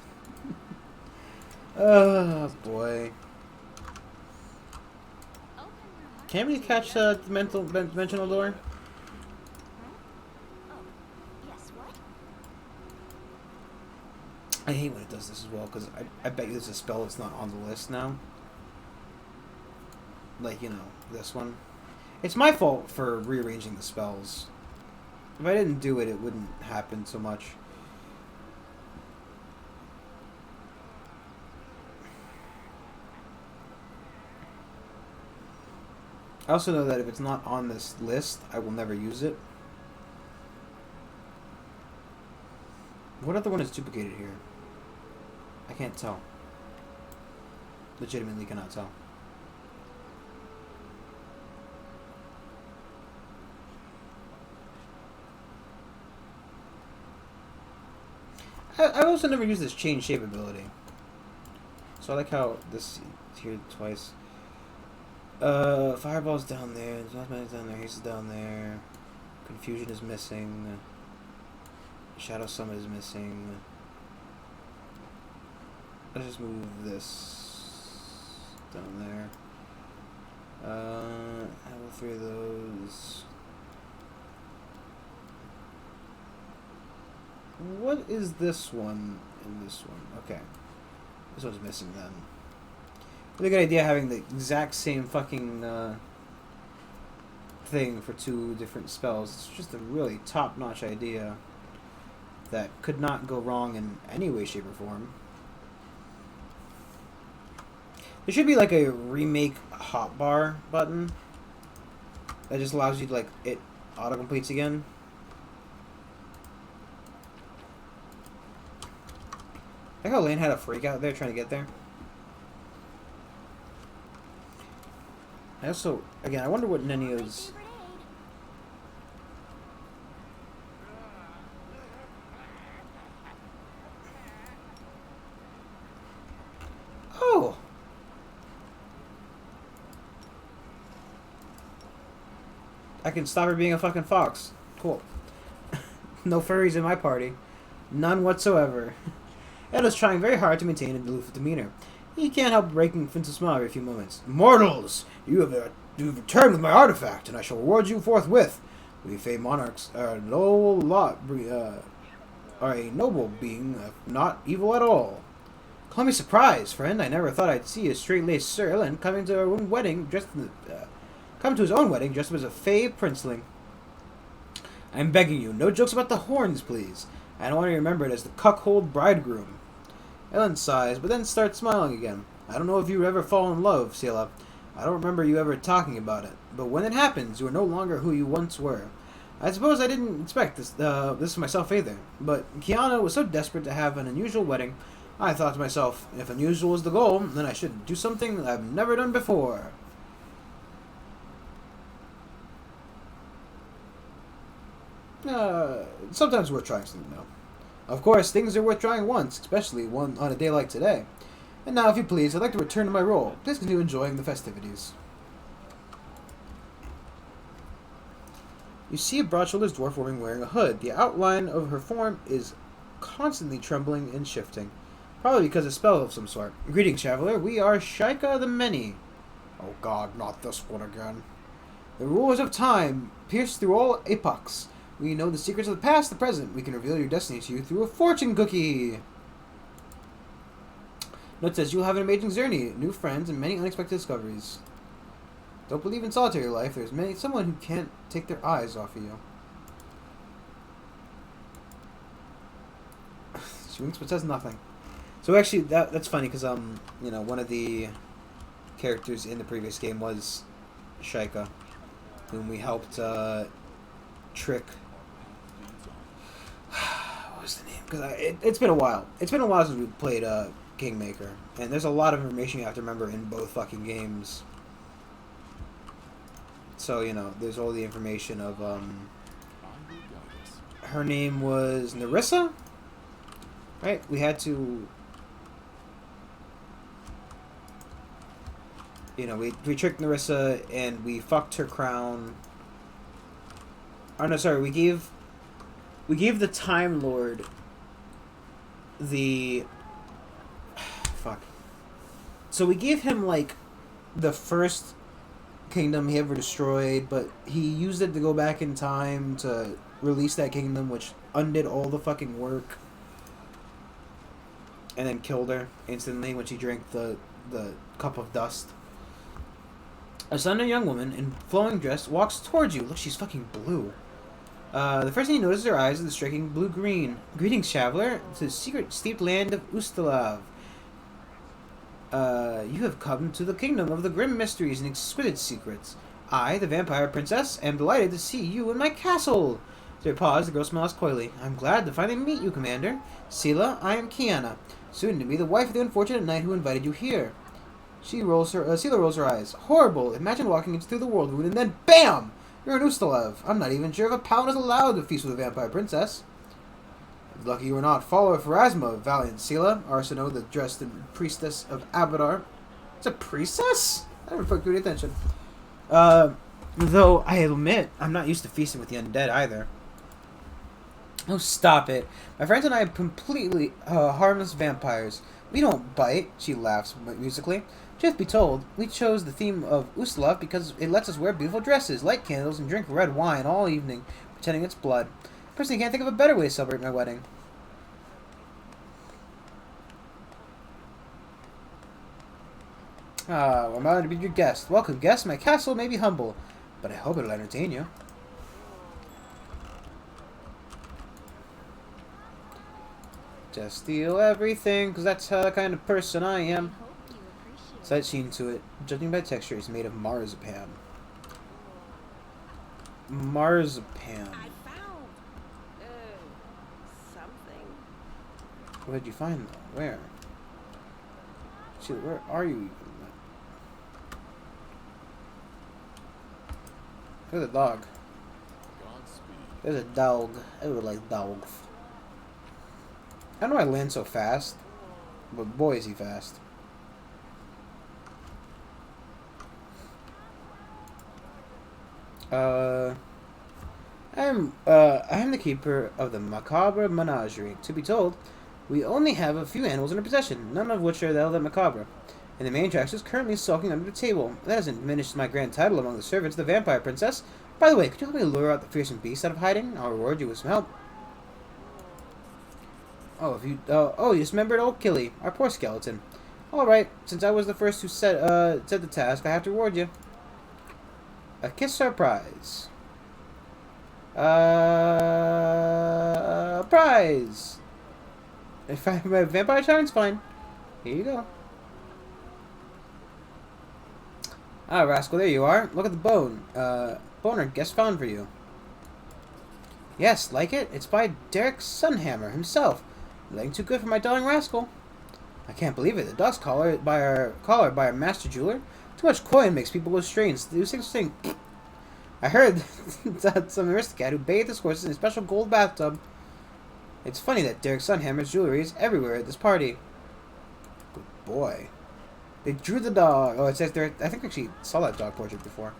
Oh boy. Open your heart Can we to catch the the dimensional door? Oh, yes, what? I hate when it does this as well, because I bet you there's a spell that's not on the list now. Like, you know, this one. It's my fault for rearranging the spells. If I didn't do it, it wouldn't happen so much. I also know that if it's not on this list, I will never use it. What other one is duplicated here? I can't tell. Legitimately cannot tell. I also never used this change shape ability. So I like how this here twice. Fireball's down there, Man's down there, Haste is down there. Confusion is missing. Shadow Summon is missing. Let's just move this down there. Have all three of those. What is this one and this one? Okay. This one's missing then. Really good idea having the exact same fucking thing for two different spells. It's just a really top-notch idea that could not go wrong in any way, shape, or form. There should be like a remake hotbar button that just allows you to, like, it auto-completes again. Like how Lane had a freak out there trying to get there. I also, again, I wonder what Nenio's... Favorite aid. Oh! I can stop her being a fucking fox. Cool. No furries in my party. None whatsoever. Edo's trying very hard to maintain an aloof demeanor. He can't help breaking into a smile every few moments. Mortals! You've returned with my artifact, and I shall reward you forthwith. We Fey monarchs are a noble being, not evil at all. Call me surprised, friend. I never thought I'd see a straight-laced servant coming to our own wedding dressed come to his own wedding dressed up as a Fey princeling. I'm begging you, no jokes about the horns, please. I don't want to be remembered as the cuckold bridegroom. Ellen sighs, but then starts smiling again. I don't know if you ever fall in love, Ciela. I don't remember you ever talking about it. But when it happens, you are no longer who you once were. I suppose I didn't expect this of myself either. But Kiana was so desperate to have an unusual wedding, I thought to myself, if unusual is the goal, then I should do something that I've never done before. Sometimes worth trying something new. Of course, things are worth trying once, especially one on a day like today. And now, if you please, I'd like to return to my role. Please continue enjoying the festivities. You see a broad-shouldered dwarf woman wearing a hood. The outline of her form is constantly trembling and shifting. Probably because of a spell of some sort. Greetings, traveler. We are Shaika the Many. Oh god, not this one again. The rulers of time pierce through all epochs. We know the secrets of the past, the present. We can reveal your destiny to you through a fortune cookie. Note says you'll have an amazing journey, new friends, and many unexpected discoveries. Don't believe in solitary life. There's someone who can't take their eyes off of you. She winks but says nothing. So actually, that's funny because you know, one of the characters in the previous game was Shaika, whom we helped trick. What was the name? Because it's been a while. It's been a while since we played Kingmaker, and there's a lot of information you have to remember in both fucking games. So you know, there's all the information of her name was Nerissa, right? We had to, you know, we tricked Nerissa and we fucked her crown. Oh no, sorry, we gave the Time Lord the fuck. So we gave him, like, the first kingdom he ever destroyed, but he used it to go back in time to release that kingdom, which undid all the fucking work. And then killed her instantly when she drank the cup of dust. A slender young woman in flowing dress walks towards you. Look, she's fucking blue. The first thing you notice is her eyes are the striking blue-green. Greetings, traveler, to the secret steeped land of Ustalav. You have come to the kingdom of the grim mysteries and exquisite secrets. I, the vampire princess, am delighted to see you in my castle. After a pause, the girl smiles coyly. I'm glad to finally meet you, Commander. Sela, I am Kiana, soon to be the wife of the unfortunate knight who invited you here. Sela rolls her eyes. Horrible. Imagine walking into the world wound and then BAM! You're an Ustalev. I'm not even sure if a paladin is allowed to feast with a vampire princess. Lucky you were not. Follower of Pharasma, valiant Sela. Arsinoe, the dressed in priestess of Abadar. It's a priestess? I never put good attention. Though I admit, I'm not used to feasting with the undead either. Oh, stop it. My friends and I are completely harmless vampires. We don't bite, she laughs musically. Truth be told, we chose the theme of Ustalav because it lets us wear beautiful dresses, light candles, and drink red wine all evening, pretending it's blood. Personally, can't think of a better way to celebrate my wedding. I'm honored to be your guest. Welcome, guest. My castle may be humble, but I hope it'll entertain you. Just steal everything, because that's the kind of person I am. Slight sheen to it. Judging by texture, it's made of marzipan. Marzipan. I found something. What did you find, though? Where? Shit, where are you even? There's a dog. Godspeed. There's a dog. I would like dogs. I don't know why I land so fast, but boy is he fast. I am the keeper of the Macabre Menagerie. To be told, we only have a few animals in our possession, none of which are the Element Macabre. And the main attraction is currently sulking under the table. That doesn't diminish my grand title among the servants, the Vampire Princess. By the way, could you help me lure out the fearsome beast out of hiding? I'll reward you with some help. Oh, you dismembered old Killy, our poor skeleton. Alright, since I was the first who set the task, I have to reward you. A kiss surprise. Prize! If I have a vampire charm's fine. Here you go. Ah, rascal, there you are. Look at the bone. Boner, guest found for you. Yes, like it? It's by Derek Sunhammer himself. Nothing too good for my darling rascal. I can't believe it. The dog's collar by our master jeweler. Too much coin makes people go strange. Do things thing. I heard that some aristocrat who bathed his horses in a special gold bathtub. It's funny that Derek Sunhammer's jewelry is everywhere at this party. Good boy. They drew the dog. Oh, it says there. I think I actually saw that dog portrait before.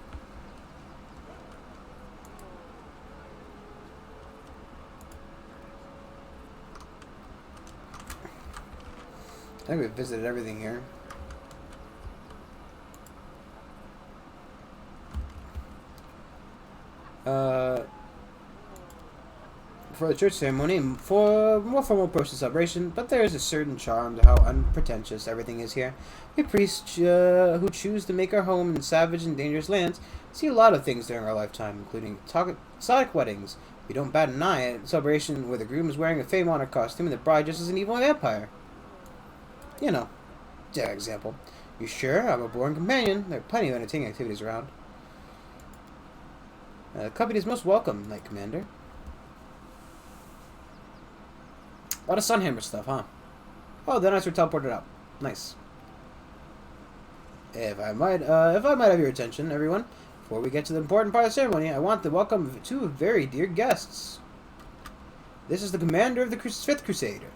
I think we visited everything here. For the church ceremony, for more formal approach to celebration, but there is a certain charm to how unpretentious everything is here. We priests who choose to make our home in savage and dangerous lands see a lot of things during our lifetime, including exotic weddings. We don't bat an eye at a celebration where the groom is wearing a fame honor costume and the bride just is an evil vampire. You know, that example. You sure? I'm a boring companion. There are plenty of entertaining activities around. The company is most welcome, Knight Commander. A lot of Sunhammer stuff, huh? Oh, the knights were teleported out. Nice. If I might have your attention, everyone, before we get to the important part of the ceremony, I want to welcome two very dear guests. This is the commander of the Fifth Crusader.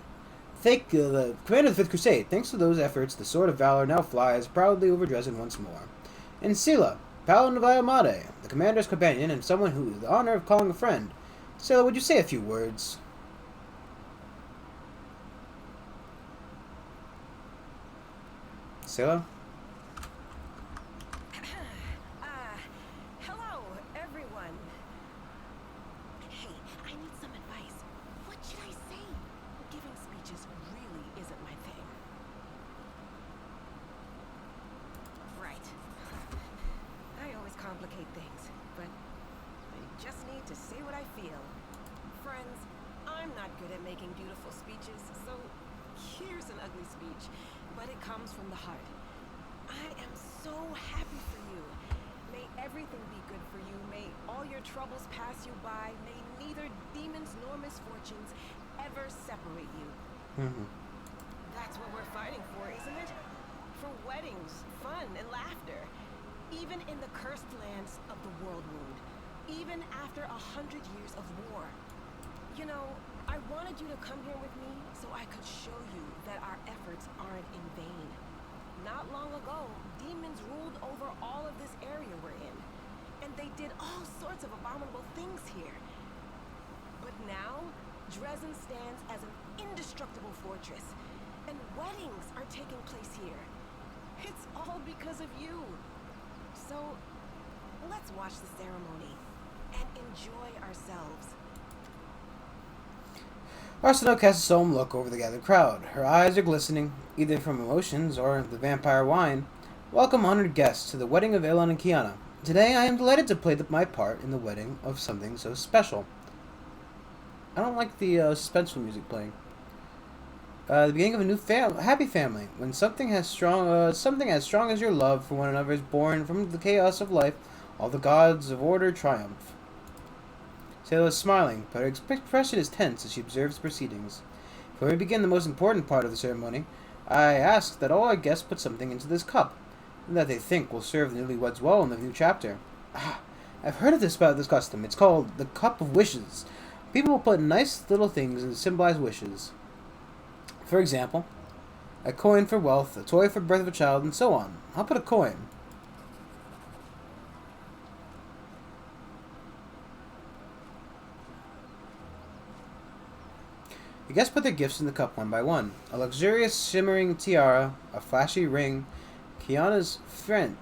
The commander of the Fifth Crusade. Thanks to those efforts, the Sword of Valor now flies proudly over Dresden once more. And Sela, Paladin of Iamade, the commander's companion and someone who has the honor of calling a friend. Sela, would you say a few words? Scylla? Hello, everyone. Hey, I need some advice. What should I say? Giving speeches really isn't my thing. Right. I always complicate things, but I just need to say what I feel. Friends, I'm not good at making beautiful speeches, so here's an ugly speech, but it comes from the heart. I am so happy for you. May everything be good for you. May all your troubles pass you by. May neither demons nor misfortunes ever separate you. That's what we're fighting for, isn't it? For weddings, fun, and laughter. Even in the cursed lands of the world wound. Even after 100 years of war. You know, I wanted you to come here with me so I could show you that our efforts aren't in vain. Not long ago, demons ruled over all of this area we're in. And they did all sorts of abominable things here. But now, Dresden stands as an indestructible fortress. And weddings are taking place here. It's all because of you. So, let's watch the ceremony and enjoy ourselves. Arsenal casts a solemn look over the gathered crowd. Her eyes are glistening, either from emotions or the vampire wine. Welcome, honored guests, to the wedding of Elon and Kiana. Today I am delighted to play my part in the wedding of something so special. I don't like the suspenseful music playing. The beginning of a new happy family. When something as strong as your love for one another is born from the chaos of life, all the gods of order triumph. Sailor is smiling, but her expression is tense as she observes the proceedings. Before we begin the most important part of the ceremony, I ask that all our guests put something into this cup, and that they think will serve the newlyweds well in the new chapter. I've heard about this custom. It's called the Cup of Wishes. People will put nice little things to symbolize wishes. For example, a coin for wealth, a toy for birth of a child, and so on. I'll put a coin. The guests put their gifts in the cup one by one. A luxurious, shimmering tiara, a flashy ring. Kiana's friend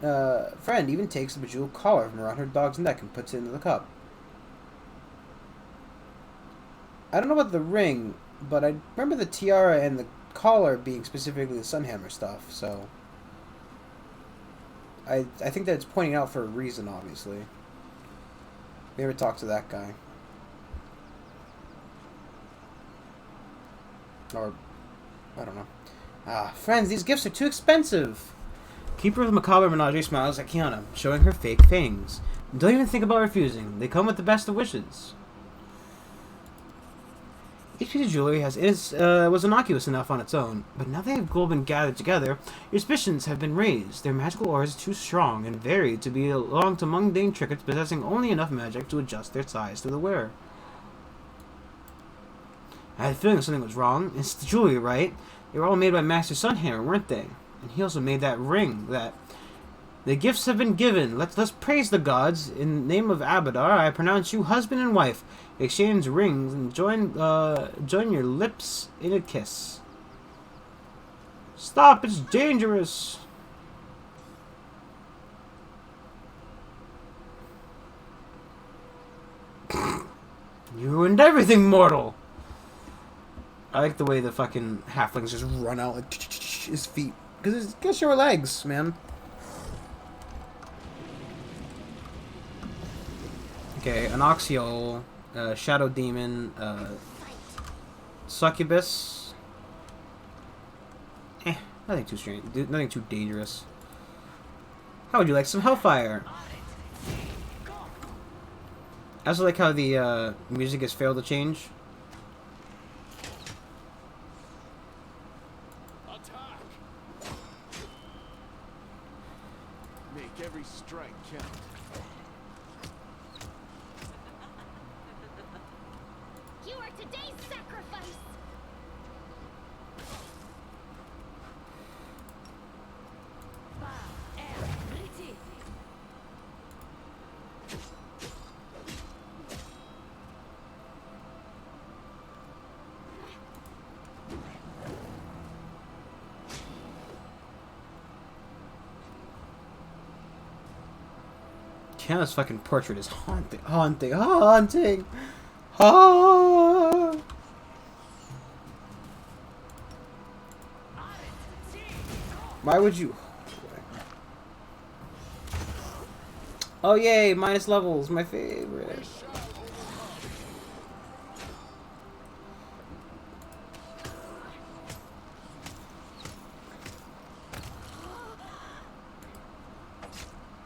even takes a bejeweled collar from around her dog's neck and puts it into the cup. I don't know about the ring, but I remember the tiara and the collar being specifically the Sunhammer stuff, so I think that it's pointing out for a reason, obviously. Maybe talk to that guy. Or, I don't know. Friends, these gifts are too expensive. Keeper of the Macabre Menagerie smiles at Kiana, showing her fake fangs. Don't even think about refusing. They come with the best of wishes. Each piece of jewelry was innocuous enough on its own, but now they have all been gathered together, your suspicions have been raised. Their magical aura is too strong and varied to belong to mundane trinkets possessing only enough magic to adjust their size to the wearer. I had a feeling something was wrong. It's the jewelry, right? They were all made by Master Sunhammer, weren't they? And he also made that ring. The gifts have been given. Let's praise the gods. In the name of Abadar, I pronounce you husband and wife. Exchange rings and join your lips in a kiss. Stop! It's dangerous. You ruined everything, mortal. I like the way the fucking halflings just run out like his feet. Because it's got short legs, man. Okay, an Oxiol, Shadow Demon, Succubus. Nothing too strange. Nothing too dangerous. How would you like some Hellfire? I also like how the music has failed to change. Make every strike count. You are today's sacrifice. Kiana's fucking portrait is haunting. Ah. Why would you? Oh yay, minus levels, my favorite.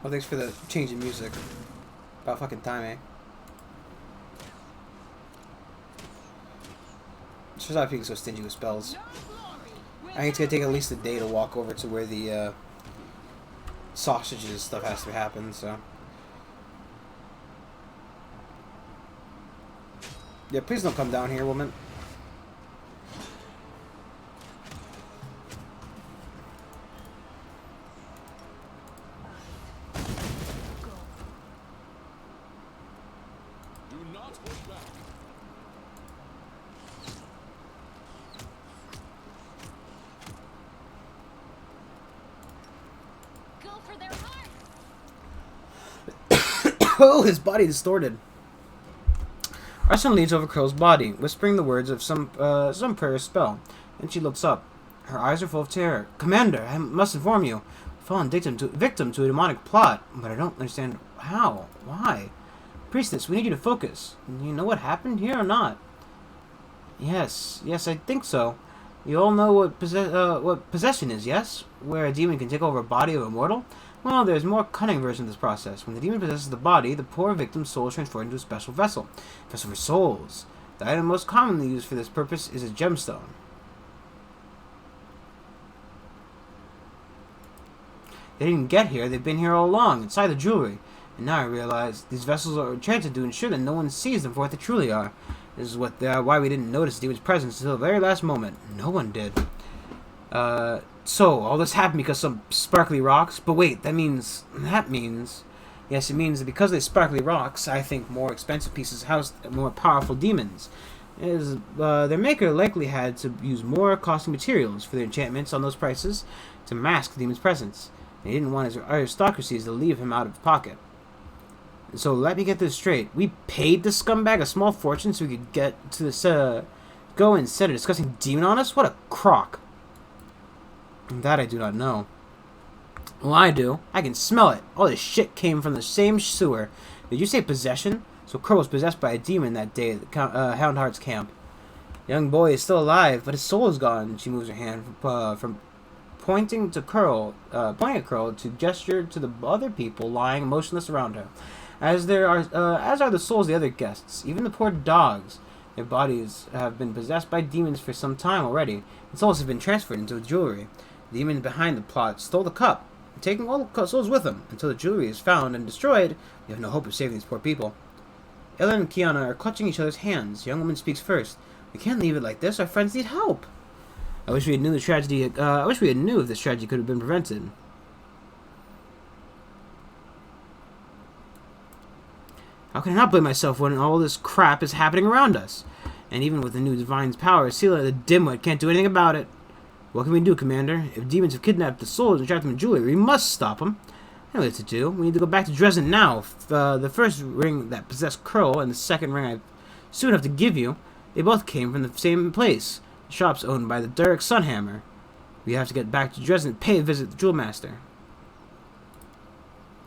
Oh, thanks for the change in music. About fucking time, eh? Just stop being so stingy with spells. I think it's gonna take at least a day to walk over to where the sausages stuff has to happen, so. Yeah, please don't come down here, woman. Do not hold back. Go for their heart. Oh, his body distorted. Arsene leans over Krill's body, whispering the words of some prayer spell, and she looks up. Her eyes are full of terror. Commander, I must inform you. I've fallen victim to a demonic plot, but I don't understand how. Why? Priestess, we need you to focus. You know what happened here or not? Yes, I think so. You all know what possession is, yes? Where a demon can take over a body of a mortal? Well, there's a more cunning version of this process. When the demon possesses the body, the poor victim's soul is transferred into a special vessel. Vessel for souls. The item most commonly used for this purpose is a gemstone. They didn't get here, they've been here all along, inside the jewelry. And now I realize these vessels are enchanted to ensure that no one sees them for what they truly are. This is why we didn't notice the demon's presence until the very last moment. No one did. So, all this happened because some sparkly rocks? But wait, that means... Yes, it means that because of the sparkly rocks, I think more expensive pieces house more powerful demons. Their maker likely had to use more costly materials for their enchantments on those prices to mask the demon's presence. They didn't want his aristocracies to leave him out of pocket. So let me get this straight. We paid this scumbag a small fortune so we could get to this, go instead of discussing demon on us? What a crock. That I do not know. Well, I do. I can smell it. All this shit came from the same sewer. Did you say possession? So Crow was possessed by a demon that day at the Houndheart's camp. The young boy is still alive, but his soul is gone. She moves her hand from pointing at Curl to gesture to the other people lying motionless around her. As are the souls of the other guests, even the poor dogs. Their bodies have been possessed by demons for some time already, and souls have been transferred into jewelry. The demon behind the plot stole the cup, taking all the souls with him. Until the jewelry is found and destroyed, we have no hope of saving these poor people. Ella and Kiana are clutching each other's hands. The young woman speaks first. We can't leave it like this. Our friends need help. I wish we had knew the tragedy. I wish we had knew if this tragedy could have been prevented. How can I not blame myself when all this crap is happening around us? And even with the new Divine's power, Sela the dimwit can't do anything about it. What can we do, Commander? If demons have kidnapped the souls and trapped them in jewelry, we must stop them. I know what to do. We need to go back to Dresden now. The first ring that possessed Curl and the second ring I soon have to give you, they both came from the same place. The shop's owned by the Derek Sunhammer. We have to get back to Dresden and pay a visit to the Jewel Master.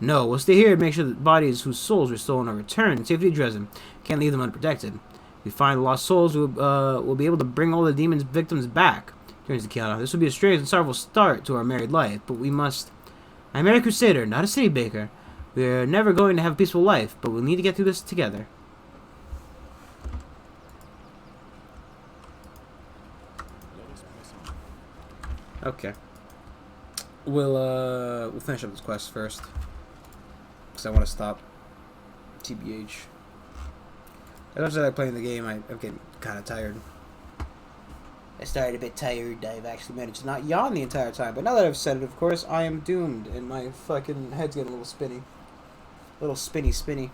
No, we'll stay here and make sure that bodies whose souls were stolen are returned safely to Dresden. Can't leave them unprotected. If we find the lost souls, we'll be able to bring all the demon's victims back. Turns to Kiana. This will be a strange and sorrowful start to our married life, but we must... I'm a Crusader, not a city baker. We're never going to have a peaceful life, but we'll need to get through this together. Okay. We'll finish up this quest first. Because I want to stop. TBH. As much as I like playing the game, I'm getting kind of tired. I started a bit tired. I've actually managed to not yawn the entire time. But now that I've said it, of course, I am doomed. And my fucking head's getting a little spinny. A little spinny.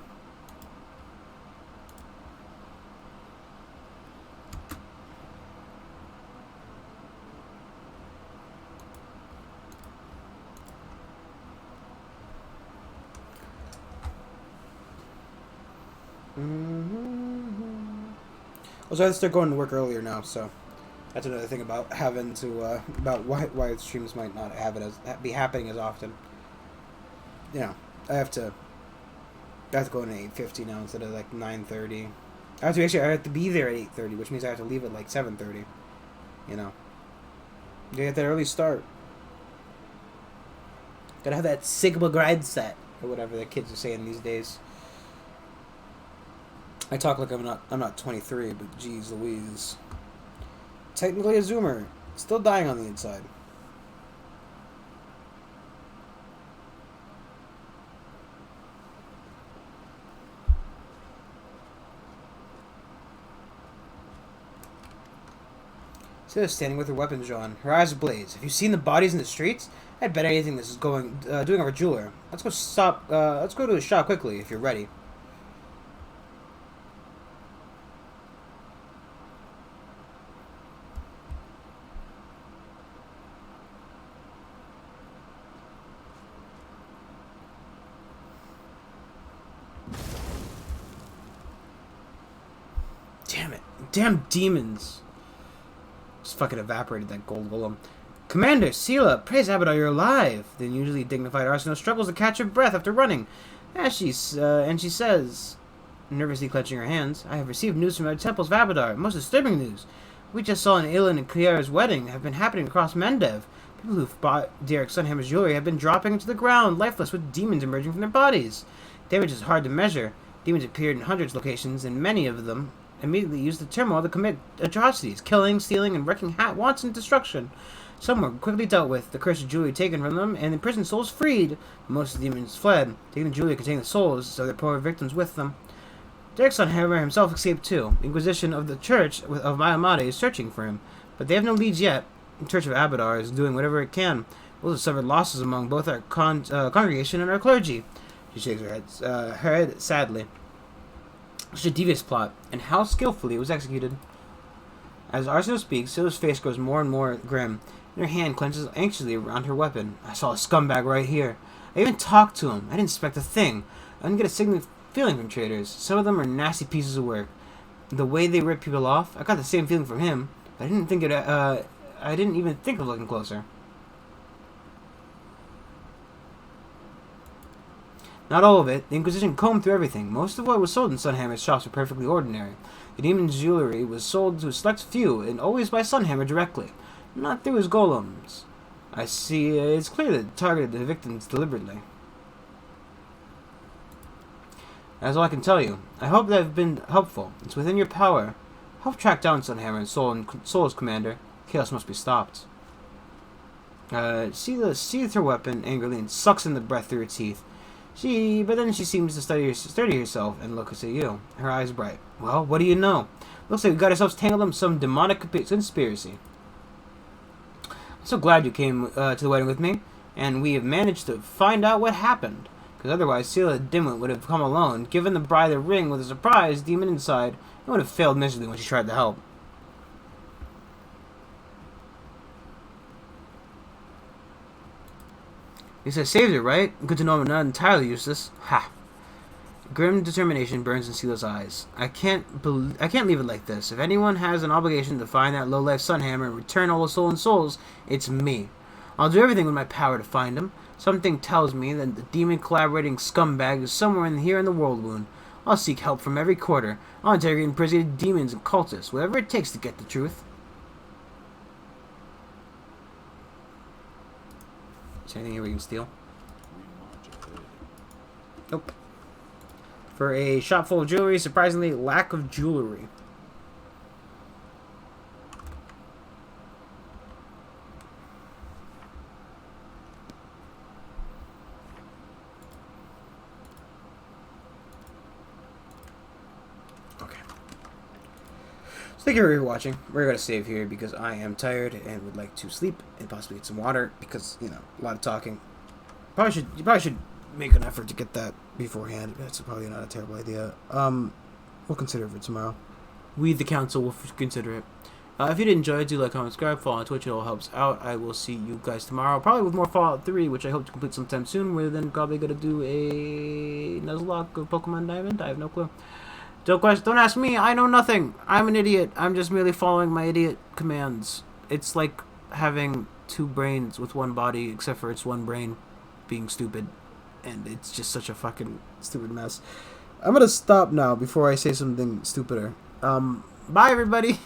Also, I have to start going to work earlier now, so that's another thing about having to about why streams might not have it as be happening as often. You know, I have to go in at 8:50 now instead of like 9:30. I have to be there at 8:30, which means I have to leave at like 7:30. You know, you get that early start. Gotta have that Sigma grind set or whatever the kids are saying these days. I talk like I'm not 23, but geez Louise. Technically a Zoomer, still dying on the inside. Scylla standing with her weapons drawn, her eyes ablaze. Have you seen the bodies in the streets? I bet anything this is doing our jeweler. Let's go to the shop quickly if you're ready. Damn it. Damn demons. Just fucking evaporated that gold golem. Commander, Scylla, praise Abadar you're alive. The usually dignified Arsenal struggles to catch her breath after running. And she says, nervously clenching her hands, I have received news from our temples of Abadar. Most disturbing news. We just saw an Ilan and Kiara's wedding have been happening across Mendev. People who've bought Derek Sunhammer's jewelry have been dropping into the ground, lifeless, with demons emerging from their bodies. Damage is hard to measure. Demons appeared in hundreds of locations, and many of them immediately used the turmoil to commit atrocities, killing, stealing, and wreaking wanton destruction. Some were quickly dealt with, the cursed jewelry taken from them, and the imprisoned souls freed. Most of the demons fled, taking the jewelry containing the souls, so their poor victims with them. Derek Sunhammer himself escaped too. The Inquisition of the Church of Mayamade is searching for him, but they have no leads yet. The Church of Abadar is doing whatever it can. Those have suffered losses among both our congregation and our clergy. She shakes her head sadly. Such a devious plot, and how skillfully it was executed. As Arsenal speaks, Scylla's face grows more and more grim, and her hand clenches anxiously around her weapon. I saw a scumbag right here. I even talked to him. I didn't expect a thing. I didn't get a single feeling from traitors. Some of them are nasty pieces of work. The way they rip people off, I got the same feeling from him. But I didn't even think of looking closer. Not all of it. The Inquisition combed through everything. Most of what was sold in Sunhammer's shops were perfectly ordinary. The demon's jewelry was sold to a select few, and always by Sunhammer directly, not through his golems. I see it's clear that it targeted the victims deliberately. That's all I can tell you. I hope that I've been helpful. It's within your power. Help track down Sunhammer and Soul's commander. Chaos must be stopped. Scylla seethed her weapon angrily and sucks in the breath through her teeth. But then she seems to steady herself and looks at you. Her eyes bright. Well, what do you know? Looks like we got ourselves tangled in some demonic conspiracy. I'm so glad you came to the wedding with me, and we have managed to find out what happened. Because otherwise, Scylla Dimwit would have come alone, given the bride a ring with a surprise demon inside, and would have failed miserably when she tried to help. At least I saved her, right? Good to know I'm not entirely useless. Ha! Grim determination burns in Scylla's eyes. I can't leave it like this. If anyone has an obligation to find that low-life Sunhammer and return all the stolen souls, it's me. I'll do everything in my power to find him. Something tells me that the demon-collaborating scumbag is somewhere here in the World Wound. I'll seek help from every quarter. I'll interrogate imprisoned demons and cultists, whatever it takes to get the truth. Is there anything here we can steal? Nope. For a shop full of jewelry, surprisingly, lack of jewelry. Okay. So thank you for watching. We're going to save here because I am tired and would like to sleep and possibly get some water because, you know, a lot of talking. You probably should make an effort to get that beforehand. That's probably not a terrible idea. We'll consider it for tomorrow. We, the council, will consider it. If you did enjoy it, do like, comment, subscribe, follow on Twitch. It all helps out. I will see you guys tomorrow, probably with more Fallout 3, which I hope to complete sometime soon. We're then probably going to do a Nuzlocke of Pokemon Diamond. I have no clue. Don't ask me. I know nothing. I'm an idiot. I'm just merely following my idiot commands. It's like having two brains with one body, except for it's one brain being stupid. And it's just such a fucking stupid mess. I'm gonna stop now before I say something stupider. Bye, everybody.